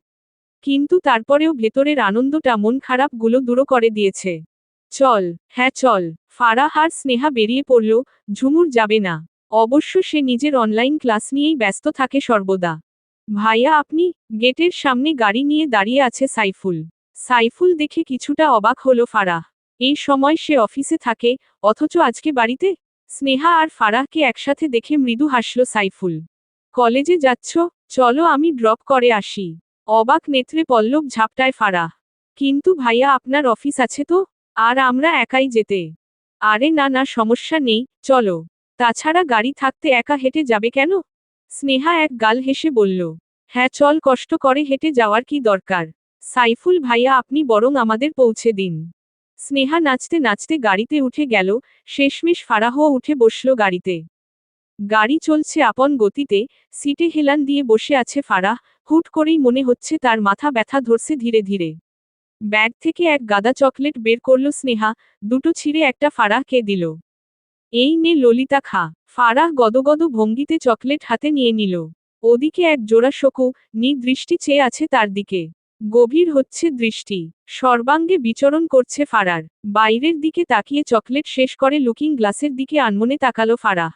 কিন্তু তারপরেও ভেতরের আনন্দটা মন খারাপগুলো দূর করে দিয়েছে। চল, হ্যাঁ চল। ফারাহ আর স্নেহা বেরিয়ে পড়ল। ঝুমুর যাবে না। অবশ্য সে নিজের অনলাইন ক্লাস নিয়েই ব্যস্ত থাকে সর্বদা। ভাইয়া আপনি? গেটের সামনে গাড়ি নিয়ে দাঁড়িয়ে আছে সাইফুল। সাইফুল দেখে কিছুটা অবাক হলো ফারাহ। এই সময় সে অফিসে থাকে, অথচ আজকে বাড়িতে? স্নেহা আর ফারাহকে একসাথে দেখে মৃদু হাসল সাইফুল। কলেজে যাচ্ছ? চলো আমি ড্রপ করে আসি। অবাক নেত্রে পল্লব ঝাপটায় ফারাহ। কিন্তু ভাইয়া আপনার অফিস আছে তো? আর আমরা একাই যেতে? আরে না না সমস্যা নেই, চলো। তাছাড়া গাড়ি থাকতে একা হেঁটে যাবে কেন? স্নেহা এক গাল হেসে বলল। হ্যাঁ চল, কষ্ট করে হেঁটে যাওয়ার কি দরকার? সাইফুল ভাইয়া আপনি বরং আমাদের পৌঁছে দিন। স্নেহা নাচতে নাচতে গাড়িতে উঠে গেল, শেষমেশ ফারাহও উঠে বসল গাড়িতে। গাড়ি চলছে আপন গতিতে, সিটে হেলান দিয়ে বসে আছে ফারাহ, হুট করেই মনে হচ্ছে তার মাথা ব্যথা ধরছে ধীরে ধীরে। ব্যাগ থেকে এক গাদা চকলেট বের করল স্নেহা, দুটো ছিঁড়ে একটা ফারাহকে দিল। এই নে ললিতা খা। ফারাহ গদগদ ভঙ্গিতে চকলেট হাতে নিয়ে নিল। ওদিকে এক জোড়া শকু দৃষ্টি চেয়ে আছে তার দিকে। গভীর হচ্ছে দৃষ্টি। সর্বাঙ্গে বিচরণ করছে ফারার। বাইরের দিকে তাকিয়ে চকলেট শেষ করে লুকিং গ্লাসের দিকে আনমনে তাকালো ফারাহ।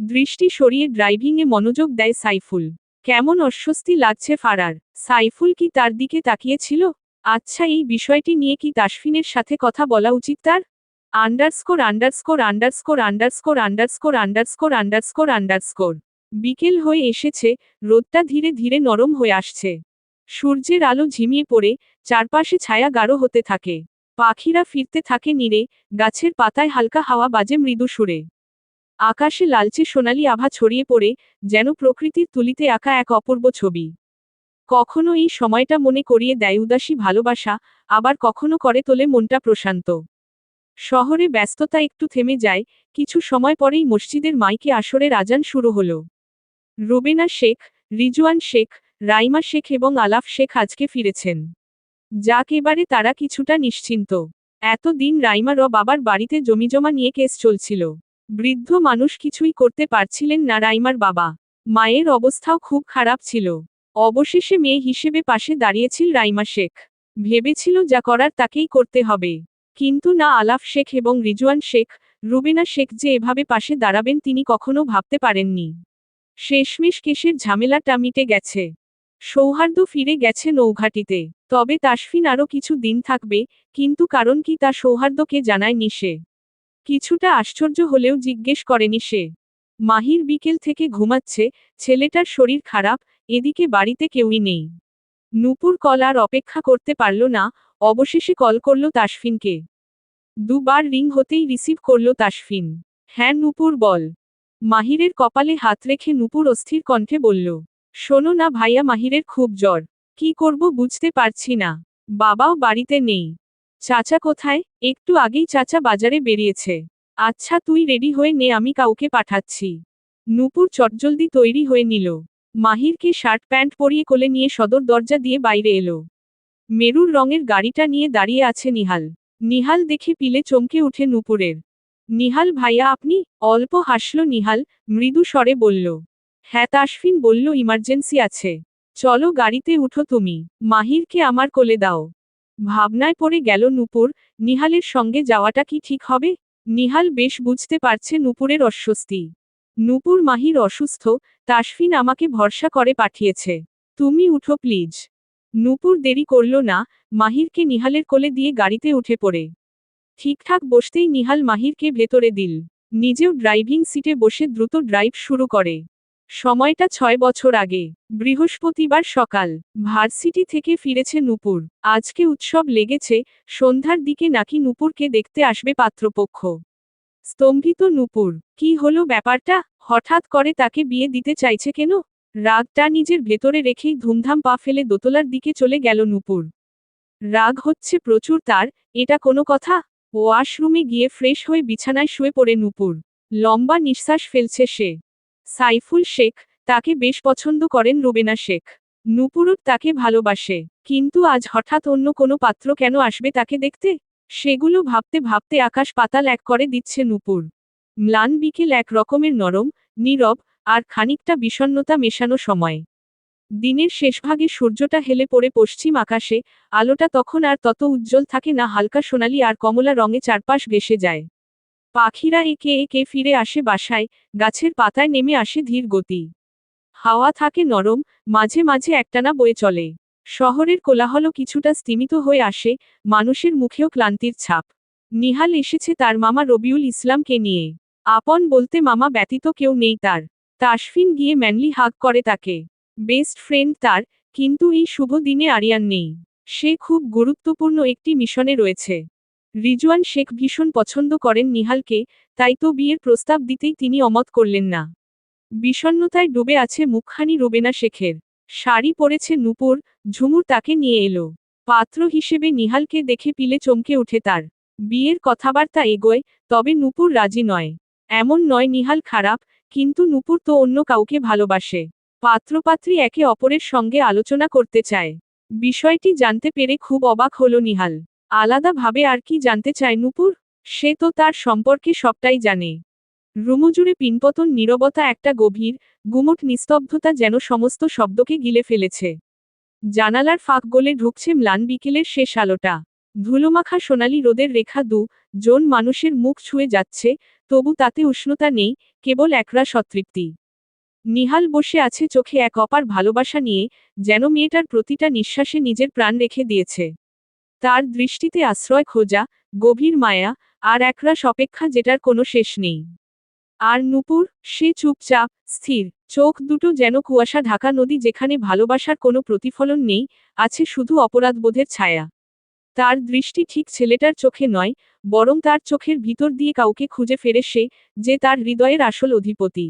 দৃষ্টি সরিয়ে ড্রাইভিংয়ে মনোযোগ দেয় সাইফুল। কেমন অস্বস্তি লাগছে ফারার। সাইফুল কি তার দিকে তাকিয়েছিল? আচ্ছা, এই বিষয়টি নিয়ে কি তাসফিনের সাথে কথা বলা উচিত তার? Underscore underscore underscore underscore underscore underscore underscore underscore. বিকেল হয়ে এসেছে, রোদটা ধীরে ধীরে নরম হয়ে আসছে। সূর্যের আলো ঝিমিয়ে পড়ে, চারপাশে ছায়া গাঢ় হতে থাকে। পাখিরা ফিরতে থাকে নীড়ে, গাছের পাতায় হালকা হাওয়া বাজে মৃদু সুরে। আকাশে লালচে সোনালি আভা ছড়িয়ে পড়ে, যেন প্রকৃতির তুলিতে আঁকা এক অপূর্ব ছবি। কখনো এই সময়টা মনে করিয়ে দেয় উদাসী ভালোবাসা, আবার কখনো করে তোলে মনটা প্রশান্ত। শহরে ব্যস্ততা একটু থেমে যায়, কিছু সময় পরেই মসজিদের মাইকে আসরের আজান শুরু হলো। রুবেনা শেখ, রিজওয়ান শেখ, রাইমা শেখ এবং আলাফ শেখ আজকে ফিরেছেন। যাক এবারে তারা কিছুটা নিশ্চিন্ত। এতদিন রাইমার বাবার বাড়িতে জমিজমা নিয়ে কেস চলছিল। বৃদ্ধ মানুষ কিছুই করতে পারছিলেন না রাইমার বাবা। মায়ের অবস্থাও খুব খারাপ ছিল। অবশেষে মেয়ে হিসেবে পাশে দাঁড়িয়েছিল রাইমা শেখ। ভেবেছিল যা করার তাকেই করতে হবে। কিন্তু না, আলাফ শেখ এবং রিজওয়ান শেখ, রুবেনা শেখ যে এভাবে পাশে দাঁড়াবেন তিনি কখনো ভাবতে পারেননি। শেষমেশ কেসের ঝামেলাটা মিটে গেছে। সৌহার্দ্য ফিরে গেছে নৌঘাটিতে। তবে তাসফিন আরও কিছু দিন থাকবে, কিন্তু কারণ কি তা সৌহার্দ্যকে জানায়নি সে। কিছুটা আশ্চর্য হলেও জিজ্ঞেস করেনি সে। মাহির বিকেল থেকে ঘুমাচ্ছে, ছেলেটার শরীর খারাপ, এদিকে বাড়িতে কেউই নেই। নূপুর কল আর অপেক্ষা করতে পারল না, অবশেষে কল করল তাসফিনকে। দুবার রিং হতেই রিসিভ করল তাসফিন। হ্যাঁ নূপুর বল। মাহিরের কপালে হাত রেখে নূপুর অস্থির কণ্ঠে বলল। শোনো না ভাইয়া, মাহিরের খুব জ্বর। কি করব বুঝতে পারছি না। বাবাও বাড়িতে নেই। চাচা কোথায়? একটু আগেই চাচা বাজারে বেরিয়েছে। আচ্ছা তুই রেডি হয়ে নে, আমি কাউকে পাঠাচ্ছি। নূপুর চটজলদি তৈরি হয়ে নিল। মাহিরকে শার্ট প্যান্ট পরিয়ে কোলে নিয়ে সদর দরজা দিয়ে বাইরে এলো। মেরুর রঙের গাড়িটা নিয়ে দাঁড়িয়ে আছে নিহাল। নিহাল দেখে পিলে চমকে উঠে নূপুরের। নিহাল ভাইয়া আপনি? অল্প হাসল নিহাল, মৃদু স্বরে বলল। হ্যাঁ তাসফিন বলল ইমার্জেন্সি আছে। চলো গাড়িতে উঠো তুমি। মাহিরকে আমার কোলে দাও। ভাবনায় পড়ে গেল নূপুর, নিহালের সঙ্গে যাওয়াটা কি ঠিক হবে? নিহাল বেশ বুঝতে পারছে নূপুরের অস্বস্তি। নূপুর মাহির অসুস্থ, তাসফিন আমাকে ভরসা করে পাঠিয়েছে। তুমি উঠো প্লিজ। নূপুর দেরি করল না, মাহিরকে নিহালের কোলে দিয়ে গাড়িতে উঠে পড়ে। ঠিকঠাক বসতেই নিহাল মাহিরকে ভেতরে দিল। নিজেও ড্রাইভিং সিটে বসে দ্রুত ড্রাইভ শুরু করে। সময়টা 6 বছর আগে। বৃহস্পতিবার সকাল। ভার্সিটি থেকে ফিরেছে নূপুর। আজকে উৎসব লেগেছে, সন্ধ্যার দিকে নাকি নূপুরকে দেখতে আসবে পাত্রপক্ষ। স্তম্ভিত নূপুর। কি হলো ব্যাপারটা? হঠাৎ করে তাকে বিয়ে দিতে চাইছে কেন? রাগটা নিজের ভেতরে রেখেই ধুমধাম পা ফেলে দোতলার দিকে চলে গেল নূপুর। রাগ হচ্ছে প্রচুর তার, এটা কোনো কথা? ওয়াশরুমে গিয়ে ফ্রেশ হয়ে বিছানায় শুয়ে পড়ে নূপুর। লম্বা নিঃশ্বাস ফেলছে সে। সাইফুল শেখ, তাকে বেশ পছন্দ করেন রুবেনা শেখ। নূপুরও তাকে ভালোবাসে, কিন্তু আজ হঠাৎ অন্য কোনো পাত্র কেন আসবে তাকে দেখতে? সেগুলো ভাবতে ভাবতে আকাশ পাতাল এক করে দিচ্ছে নূপুর। ম্লান বিকেল এক রকমের নরম, নীরব, আর খানিকটা বিষণ্ণতা মেশানো সময়। দিনের শেষভাগে সূর্যটা হেলে পড়ে পশ্চিম আকাশে, আলোটা তখন আর তত উজ্জ্বল থাকে না, হালকা সোনালি আর কমলা রঙে চারপাশ ভেসে যায়। পাখিরা একে একে ফিরে আসে বাসায়, গাছের পাতায় নেমে আসে ধীর গতি। হাওয়া থাকে নরম, মাঝে মাঝে একটানা বয়ে চলে। শহরের কোলাহল কিছুটা স্তিমিত হয়ে আসে, মানুষের মুখেও ক্লান্তির ছাপ। নিহাল এসেছে তার মামা রবিউল ইসলামকে নিয়ে। আপন বলতে মামা ব্যতীত কেউ নেই তার। তাসফিন গিয়ে ম্যানলি হাগ করে তাকে। বেস্ট ফ্রেন্ড তার, কিন্তু এই শুভ দিনে আরিয়ান নেই। সে খুব গুরুত্বপূর্ণ একটি মিশনে রয়েছে। রিজওয়ান শেখ ভীষণ পছন্দ করেন নিহালকে, তাই তো বিয়ের প্রস্তাব দিতেই তিনি অমত করলেন না। বিষণ্ণতায় ডুবে আছে মুখখানি রুবেনা শেখের। শাড়ি পরেছে নূপুর, ঝুমুর তাকে নিয়ে এলো। পাত্র হিসেবে নিহালকে দেখে পিলে চমকে উঠে তার। বিয়ের কথাবার্তা এগোয়, তবে নূপুর রাজি নয়। এমন নয় নিহাল খারাপ, কিন্তু নূপুর তো অন্য কাউকে ভালোবাসে। পাত্রপাত্রী একে অপরের সঙ্গে আলোচনা করতে চায়। বিষয়টি জানতে পেরে খুব অবাক হলো নিহাল। আলাদাভাবে আর কি জানতে চায় নূপুর? সে তো তার সম্পর্কে সবটাই জানে। রুমজুড়ে পিনপতন নীরবতা, একটা গভীর, গুমোট নিস্তব্ধতা যেন সমস্ত শব্দকে গিলে ফেলেছে। জানালার ফাঁক গলে ঢুকছে ম্লান বিকেলের শেষ আলোটা। ধুলোমাখা সোনালি রোদের রেখা জন মানুষের মুখ ছুঁয়ে যাচ্ছে, তবু তাতে উষ্ণতা নেই, কেবল একরাশ অতৃপ্তি। নিহাল বসে আছে চোখে এক অপার ভালোবাসা নিয়ে, যেন মেয়েটার প্রতিটা নিঃশ্বাসে নিজের প্রাণ রেখে দিয়েছে। তার দৃষ্টিতে আশ্রয় খোঁজা, গভীর মায়া, আর একরাশ অপেক্ষা যেটার কোনো শেষ নেই। আর নূপুর, সে চুপচাপ, স্থির, চোখ দুটো যেন কুয়াশা ঢাকা নদী, যেখানে ভালোবাসার কোনো প্রতিফলন নেই, আছে শুধু অপরাধবোধের ছায়া। তার দৃষ্টি ঠিক ছেলেটার চোখে নয়, বরং তার চোখের ভিতর দিয়ে কাউকে খুঁজে ফেরে সে, যে তার হৃদয়ের আসল অধিপতি।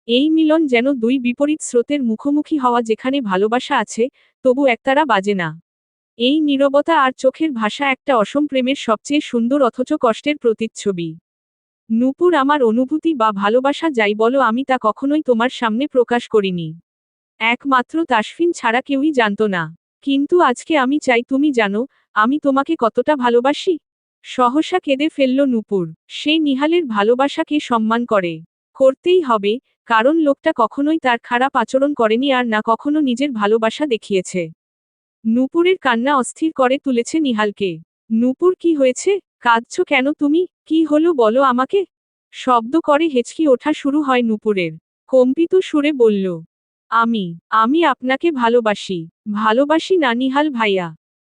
এই মিলন যেন দুই বিপরীত স্রোতের মুখোমুখি হওয়া, যেখানে ভালোবাসা আছে, তবু একতারা বাজে না। এই নীরবতা আর চোখের ভাষা একটা অসম প্রেমের সবচেয়ে সুন্দর অথচ কষ্টের প্রতিচ্ছবি। নূপুর, আমার অনুভূতি বা ভালোবাসা যাই বলো, আমি তা কখনোই তোমার সামনে প্রকাশ করিনি। একমাত্র তাসফিন ছাড়া কেউই জানত না। কিন্তু আজকে আমি চাই তুমি জানো, আমি তোমাকে কতটা ভালোবাসি। সহসা কেঁদে ফেলল নূপুর। সে নিহালের ভালোবাসাকে সম্মান করে। করতেই হবে, কারণ লোকটা কখনোই তার খারাপ আচরণ করেনি, আর না কখনো নিজের ভালোবাসা দেখিয়েছে। নূপুরের কান্না অস্থির করে তুলেছে নিহালকে। নূপুর, কি হয়েছে? কাঁদছো কেন তুমি? কি হলো বলো আমাকে। শব্দ করে হেঁচকি ওঠা শুরু হয় নূপুরের। কম্পিত সুরে বলল, আমি আমি আপনাকে ভালোবাসি। ভালোবাসি না নিহাল ভাইয়া।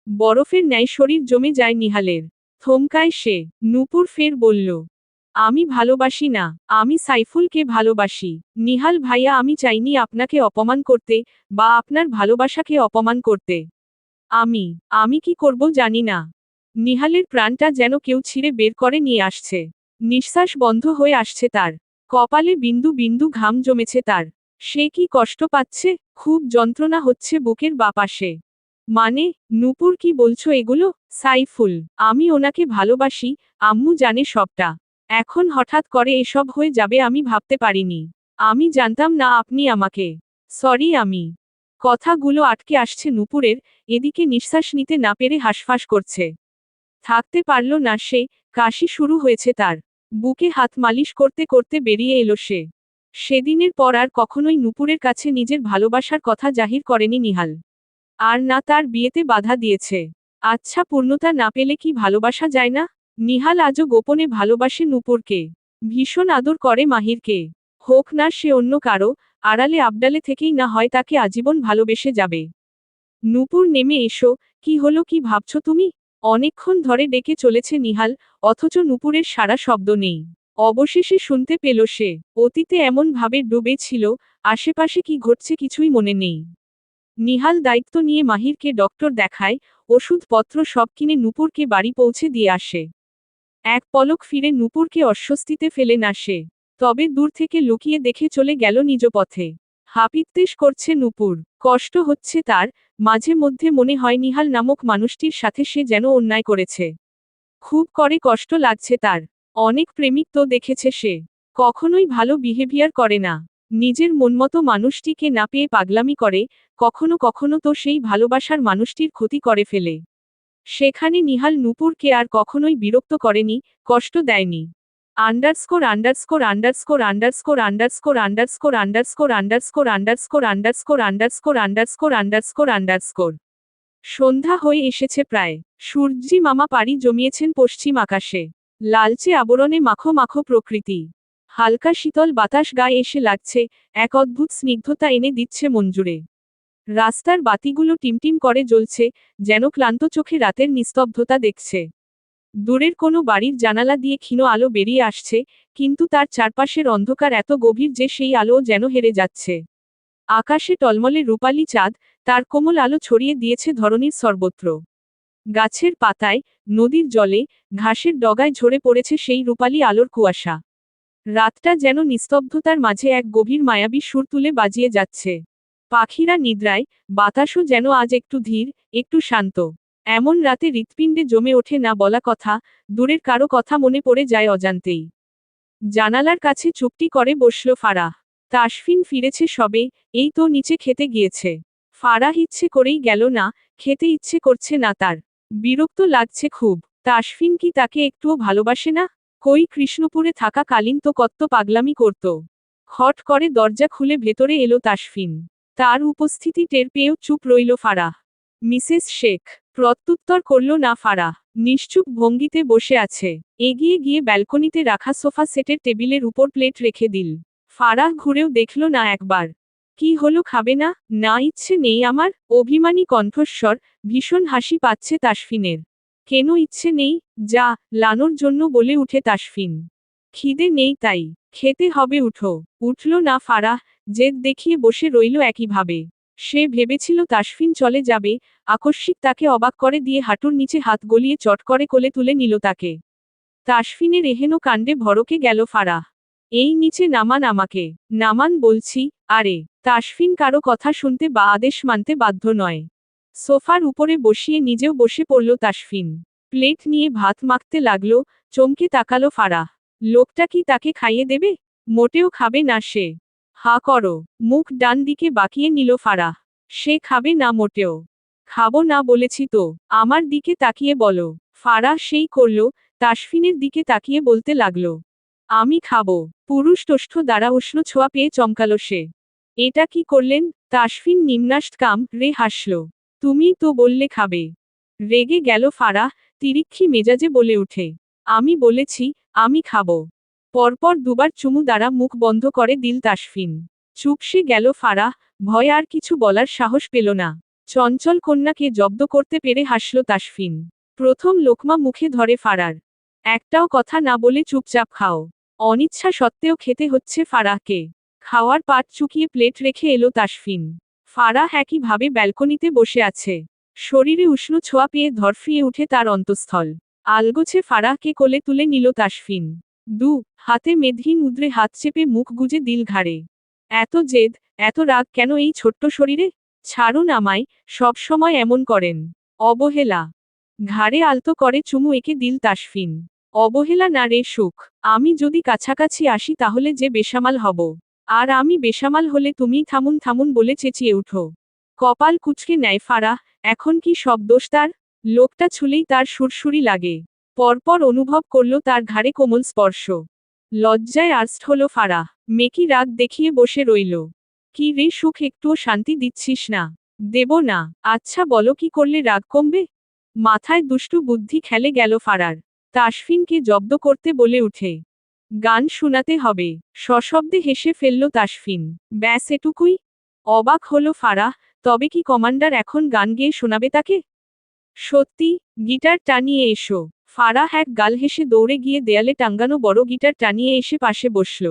বরফের ন্যায় শরীর জমে যায় নিহালের। থমকায় সে। নূপুর ফের বলল, আমি ভালোবাসি না, আমি সাইফুলকে ভালোবাসি। নিহাল ভাইয়া, আমি চাইনি আপনাকে অপমান করতে, বা আপনার ভালোবাসাকে অপমান করতে। আমি আমি কি করব জানি না। নিহালের প্রাণটা যেন কেউ ছিঁড়ে বের করে নিয়ে আসছে। নিঃশ্বাস বন্ধ হয়ে আসছে তার। কপালে বিন্দু বিন্দু ঘাম জমেছে তার। সে কি কষ্ট পাচ্ছে? খুব যন্ত্রণা হচ্ছে বুকের বাপাশে। মানে, নূপুর কি বলছো এগুলো? সাইফুল, আমি ওনাকে ভালোবাসি, আম্মু জানে সবটা। এখন হঠাৎ করে এসব হয়ে যাবে আমি ভাবতে পারিনি। আমি জানতাম না আপনি আমাকে। সরি আমি। কথাগুলো আটকে আসছে নূপুরের, এদিকে নিঃশ্বাস নিতে না পেরে হাঁসফাঁস করছে। থাকতে পারল না সে, কাশি শুরু হয়েছে তার। বুকে হাত মালিশ করতে করতে বেরিয়ে এলো সে। সেদিনের পর আর কখনোই নূপুরের কাছে নিজের ভালোবাসার কথা জাহির করেনি নিহাল। আর না তার বিয়েতে বাধা দিয়েছে। আচ্ছা, পূর্ণতা না পেলে কি ভালোবাসা যায় না? নিহাল আজও গোপনে ভালোবাসে নূপুরকে। ভীষণ আদর করে মাহিরকে। হোক না সে অন্য কারো, আড়ালে আবডালে থেকেই না হয় তাকে আজীবন ভালোবেসে যাবে। নূপুর, নেমে এসো। কি হলো, কি ভাবছো তুমি? অনেকক্ষণ ধরে ডেকে চলেছে নিহাল, অথচ নূপুরের সাড়া শব্দ নেই। অবশেষে শুনতে পেল সে। অতীতে এমন ভাবে ডুবে ছিল, আশেপাশে কি ঘটছে কিছুই মনে নেই। নিহাল দায়িত্ব নিয়ে মাহিরকে ডক্টর দেখায়, ওষুধপত্র সব কিনে নূপুরকে বাড়ি পৌঁছে দিয়ে আসে। এক পলক ফিরে নূপুরকে অস্বস্তিতে ফেলে না সে। তবে দূর থেকে লুকিয়ে দেখে চলে গেল নিজ পথে। হাপিত্যেশ করছে নূপুর, কষ্ট হচ্ছে তার, মাঝে মধ্যে মনে হয় নিহাল নামক মানুষটির সাথে সে যেন অন্যায় করেছে। খুব করে কষ্ট লাগছে তার। অনেক প্রেমিক তো দেখেছে সে, কখনোই ভালো বিহেভিয়ার করে না। নিজের মনমতো মানুষটিকে না পেয়ে পাগলামি করে, কখনো কখনো তো সেই ভালোবাসার মানুষটির ক্ষতি করে ফেলে। সেখানে নিহাল নূপুরকে আর কখনোই বিরক্ত করেনি, কষ্ট দেয়নি। Underscore underscore underscore underscore underscore underscore underscore underscore underscore underscore underscore underscore underscore underscore. সন্ধ্যা হয়ে এসেছে প্রায়। সূর্যি মামা পাড়ি জমিয়েছেন পশ্চিম আকাশে। লালচে আবরণে মাখো মাখো প্রকৃতি। হালকা শীতল বাতাস গায়ে এসে লাগছে, এক অদ্ভুত স্নিগ্ধতা এনে দিচ্ছে মঞ্জুরে। রাস্তার বাতিগুলো টিমটিম করে জ্বলছে, যেন ক্লান্ত চোখে রাতের নিস্তব্ধতা দেখছে। দূরের কোনো বাড়ির জানালা দিয়ে ক্ষীণ আলো বেরিয়ে আসছে, কিন্তু তার চারপাশের অন্ধকার এত গভীর যে সেই আলো যেন হেরে যাচ্ছে। আকাশে টলমলে রূপালী চাঁদ, তার কোমল আলো ছড়িয়ে দিয়েছে ধরণীর সর্বত্র। গাছের পাতায়, নদীর জলে, ঘাসের ডগায় ঝরে পড়েছে সেই রূপালী আলোর কুয়াশা। রাতটা যেন নিস্তব্ধতার মাঝে এক গভীর মায়াবী সুর তুলে বাজিয়ে যাচ্ছে। পাখিরা নিদ্রায়, বাতাসও যেন আজ একটু ধীর, একটু শান্ত। এমন রাতে হৃৎপিণ্ডে জমে ওঠে না বলা কথা, দূরের কারো কথা মনে পড়ে যায় অজান্তেই। জানালার কাছে চুপটি করে বসল ফারাহ। তাসফিন ফিরেছে সবে, এই তো নিচে খেতে গিয়েছে। ফারাহ ইচ্ছে করেই গেল না, খেতে ইচ্ছে করছে না তার। বিরক্ত লাগছে খুব। তাসফিন কি তাকে একটুও ভালোবাসে না? কই কৃষ্ণপুরে থাকা কালীন তো কত পাগলামি করত। খট করে দরজা খুলে ভেতরে এলো তাসফিন। তার উপস্থিতি টের পেয়েও চুপ রইল ফারাহ। মিসেস শেখ, প্রত্যুত্তর করল না ফারাহ। নিশ্চুপ ভঙ্গিতে বসে আছে। এগিয়ে গিয়ে ব্যালকনিতে রাখা সোফা সেটের টেবিলের উপর প্লেট রেখে দিল। ফারাহ ঘুরেও দেখল না একবার। কি হলো, খাবে না? না, ইচ্ছে নেই আমার। অভিমানী কণ্ঠস্বর, ভীষণ হাসি পাচ্ছে তাসফিনের। কেন ইচ্ছে নেই? যা, লানোর জন্য বলে উঠে তাসফিন। খিদে নেই তাই। খেতে হবে, উঠো। উঠল না ফারাহ, জেদ দেখিয়ে বসে রইল একইভাবে। সে ভেবেছিল তাসফিন চলে যাবে, আকস্মিক তাকে অবাক করে দিয়ে হাঁটুর নিচে হাত গলিয়ে চট করে কোলে তুলে নিল তাকে। তাসফিনের এহেন কাণ্ডে ভড়কে গেল ফারাহ। এই নিচে নামান আমাকে। নামান বলছি। আরে, তাসফিন কারো কথা শুনতে বা আদেশ মানতে বাধ্য নয়। সোফার উপরে বসিয়ে নিজেও বসে পড়ল তাসফিন। প্লেট নিয়ে ভাত মাখতে লাগলো, চমকে তাকালো ফারাহ। লোকটা কি তাকে খাইয়ে দেবে? মোটেও খাবে না সে। হা করো। মুখ ডান দিকে বাঁকিয়ে নিল ফারাহ। সে খাবে না মোটেও। খাবো না বলেছি তো। আমার দিকে তাকিয়ে বলো। ফারাহ সেই করল, তাসফিনের দিকে তাকিয়ে বলতে লাগলো। আমি খাবো। পুরুষটোষ্ঠ দ্বারা উষ্ণ ছোঁয়া পেয়ে চমকালো সে। এটা কি করলেন? তাসফিন নিম্নাষ্ট কাম রে হাসল। তুমি তো বললে খাবে। রেগে গেল ফারাহ, তিরিক্ষি মেজাজে বলে উঠে। আমি বলেছি, আমি খাবো। পরপর দুবার চুমু দ্বারা মুখ বন্ধ করে দিল তাসফিন। চুপসে গেল ফারাহ, ভয় আর কিছু বলার সাহস পেল না। চঞ্চল কন্যাকে জব্দ করতে পেরে হাসল তাসফিন। প্রথম লোকমা মুখে ধরে ফারার। একটাও কথা না বলে চুপচাপ খাও। অনিচ্ছা সত্ত্বেও খেতে হচ্ছে ফারাহকে। খাওয়ার পাট চুকিয়ে প্লেট রেখে এলো তাসফিন। ফারাহ একইভাবে ব্যালকনিতে বসে আছে। শরীরে উষ্ণ ছোঁয়া পেয়ে ধরফিয়ে উঠে তার অন্তঃস্থল। আলগোছে ফারাহকে কোলে তুলে নিল তাসফিন। হাতে মেদহীন উদ্রে হাত চেপে মুখ গুজে দিল ঘাড়ে। এত জেদ, এত রাগ কেন এই ছোট্ট শরীরে? ছাড়ুন আমায়, সব সময় এমন করেন। অবহেলা। ঘাড়ে আলতো করে চুমু এঁকে দিল তাসফিন। অবহেলা না রে সুখ। আমি যদি কাছাকাছি আসি তাহলে যে বেসামাল হব। আর আমি বেসামাল হলে তুমিই থামুন থামুন বলে চেঁচিয়ে উঠো। কপাল কুঁচকে নেয় ফারাহ, এখন কি সব দোষ তার? লোকটা ছুলেই তার সুরসুরি লাগে। পরপর অনুভব করল তার ঘাড়ে কোমল স্পর্শ। লজ্জায় আর্স্ট হলো ফারাহ। মেকি রাগ দেখিয়ে বসে রইল। কি রে সুখ, একটুও শান্তি দিচ্ছিস না? দেব না। আচ্ছা বলো, কি করলে রাগ কমবে? মাথায় দুষ্টু বুদ্ধি খেলে গেল ফারার। তাসফিনকে জব্দ করতে বলে উঠে। গান শোনাতে হবে। সশব্দে হেসে ফেলল তাসফিন। ব্যাস এটুকুই? অবাক হলো ফারাহ, তবে কি কমান্ডার এখন গান গেয়ে শোনাবে তাকে? সত্যি? গিটার টানিয়ে এসো। ফারাহ এক গাল হেসে দৌড়ে গিয়ে দেয়ালে টাঙ্গানো বড় গিটার টানিয়ে এসে পাশে বসল।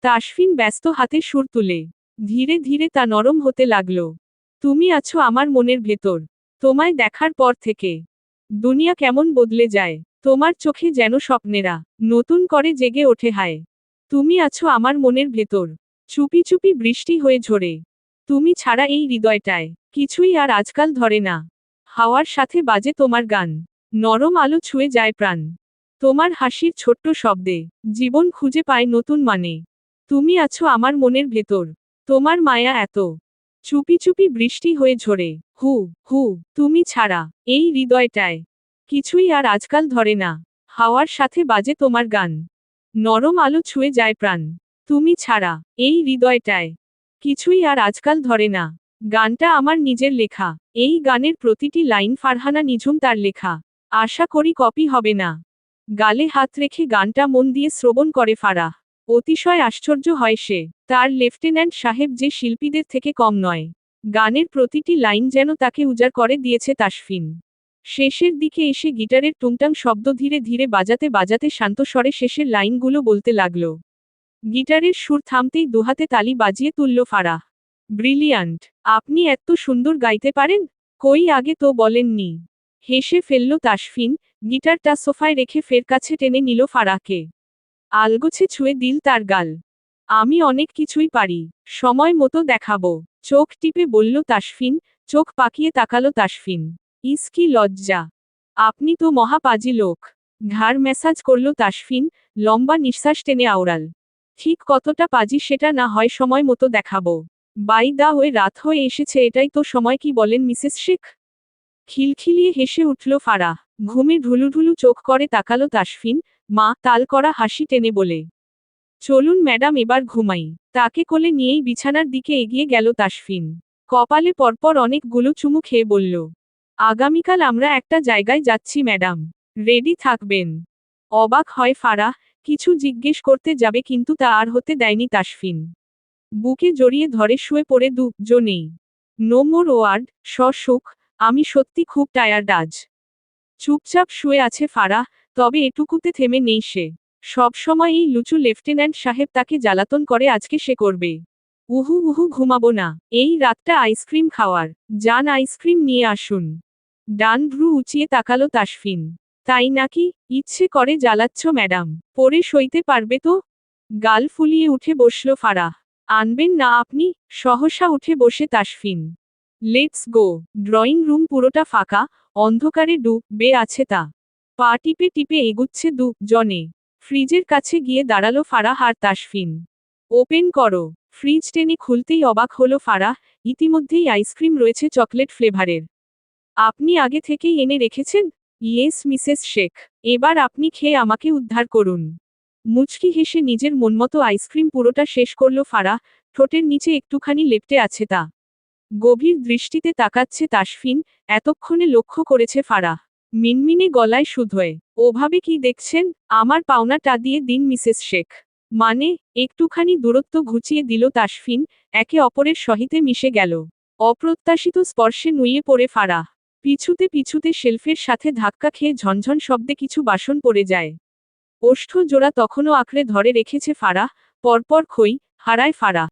তাসফিন ব্যস্ত হাতে সুর তুলে ধীরে ধীরে তা নরম হতে লাগল। তুমি আছো আমার মনের ভেতর। তোমায় দেখার পর থেকে দুনিয়া কেমন বদলে যায়। তোমার চোখে যেন স্বপ্নেরা নতুন করে জেগে ওঠে হায়। তুমি আছো আমার মনের ভেতর। চুপি চুপি বৃষ্টি হয়ে ঝরে। তুমি ছাড়া এই হৃদয়টায় কিছুই আর আজকাল ধরে না। হাওয়ার সাথে বাজে তোমার গান। নরম আলো ছুঁয়ে যায় প্রাণ। তোমার হাসির ছোট্ট শব্দে জীবন খুঁজে পায় নতুন মানে। তুমি আছো আমার মনের ভেতর। তোমার মায়া এত চুপি চুপি বৃষ্টি হয়ে ঝরে। হু হু তুমি ছাড়া এই হৃদয়টায় কিছুই আর আজকাল ধরে না। হাওয়ার সাথে বাজে তোমার গান। নরম আলো ছুঁয়ে যায় প্রাণ। তুমি ছাড়া এই হৃদয়টায় কিছুই আর আজকাল ধরে না। গানটা আমার নিজের লেখা। এই গানের প্রতিটি লাইন ফারহানা নিঝুম তার লেখা। আশা করি কপি হবে না। গালে হাত রেখে গানটা মন দিয়ে শ্রবণ করে ফারাহ। অতিশয় আশ্চর্য হয় সে। তার লেফটেন্যান্ট সাহেব যে শিল্পীদের থেকে কম নয়। গানের প্রতিটি লাইন যেন তাকে উজাড় করে দিয়েছে তাসফিন। শেষের দিকে এসে গিটারের টুংটাং শব্দ ধীরে ধীরে বাজাতে বাজাতে শান্ত স্বরে শেষের লাইনগুলো বলতে লাগল। গিটারের সুর থামতেই দুহাতে তালি বাজিয়ে তুলল ফারাহ। ব্রিলিয়ান্ট! আপনি এত সুন্দর গাইতে পারেন? কই আগে তো বলেননি। হেসে ফেলল তাসফিন, গিটারটা সোফায় রেখে ফের কাছে টেনে নিল ফারাহকে। আলগোছে ছুঁয়ে দিল তার গাল। আমি অনেক কিছুই পারি। সময় মতো দেখাবো। চোখ টিপে বলল তাসফিন। চোখ পাকিয়ে তাকালো তাসফিন। ইস কি লজ্জা! আপনি তো মহাপাজি লোক। ঘাড় ম্যাসাজ করল তাসফিন, লম্বা নিঃশ্বাস টেনে আওড়াল। ঠিক কতটা পাজি সেটা না হয় সময় মতো দেখাবো। বাই দা ওয়ে রাত হয়ে এসেছে, এটাই তো সময়, কি বলেন মিসেস শেখ? খিলখিলিয়ে হেসে উঠল ফারাহ। ঘুমে ঢুলুঢুলু চোখ করে তাকালো তাসফিন, মা তাল করা হাসি টেনে বলে। চলুন ম্যাডাম এবার ঘুমাই। তাকে কোলে নিয়েই বিছানার দিকে এগিয়ে গেল তাসফিন। কপালে পরপর অনেকগুলো চুমু খেয়ে বলল, আগামীকাল আমরা একটা জায়গায় যাচ্ছি ম্যাডাম। রেডি থাকবেন। অবাক হয় ফারাহ, কিছু জিজ্ঞেস করতে যাবে কিন্তু তা আর হতে দেয়নি তাসফিন। বুকে জড়িয়ে ধরে শুয়ে পড়ে দুজনেই। নো মোর ওয়ার্ড, সুখ, আমি সত্যি খুব টায়ার্ড আজ। চুপচাপ শুয়ে আছে ফারাহ, তবে এটুকুতে থেমে নেই সে। সবসময় এই লুচু লেফটেন্যান্ট সাহেব তাকে জ্বালাতন করে, আজকে সে করবে। উহু উহু ঘুমাবো না, এই রাতটা আইসক্রিম খাওয়ার। যান আইসক্রিম নিয়ে আসুন। ডান ভ্রু উঁচিয়ে তাকালো তাসফিন। তাই নাকি? ইচ্ছে করে জ্বালাচ্ছ ম্যাডাম। পরে সইতে পারবে তো? গাল ফুলিয়ে উঠে বসল ফারাহ। আনবেন না আপনি? সহসা উঠে বসে Tasfin. Let's go. Drawing room পুরোটা ফাঁকা, অন্ধকারে ডুবে আছে তা। পা টিপে টিপে এগুচ্ছে দুজনে। ফ্রিজের কাছে গিয়ে দাঁড়ালো ফারাহ আর তাসফিন। ওপেন করো। ফ্রিজ টেনে খুলতেই অবাক হলো ফারাহ, ইতিমধ্যেই আইসক্রিম রয়েছে চকলেট ফ্লেভারের। আপনি আগে থেকেই এনে রেখেছেন? Yes Mrs Sheikh. এবার আপনি খেয়ে আমাকে উদ্ধার করুন। মুচকি হেসে নিজের মনমতো আইসক্রিম পুরোটা শেষ করল ফারাহ, ঠোঁটের নিচে একটুখানি লেপ্টে আছে তা। গভীর দৃষ্টিতে তাকাচ্ছে তাসফিন, এতক্ষণে লক্ষ্য করেছে ফারাহ। মিনমিনে গলায় শুধোয়, ওভাবে কি দেখছেন? আমার পাওনাটা দিয়ে দিন মিসেস শেখ। মানে? একটুখানি দূরত্ব ঘুচিয়ে দিল তাসফিন, একে অপরের সহিতে মিশে গেল। অপ্রত্যাশিত স্পর্শে নুয়ে পড়ে ফারাহ। পিছুতে পিছুতে শেলফের সাথে ধাক্কা খেয়ে ঝনঝন শব্দে কিছু বাসন পড়ে যায়। ওষ্ঠ জোড়া তখনও আঁকড়ে ধরে রেখেছে ফারাহ, পরপর খই হারায় ফারাহ।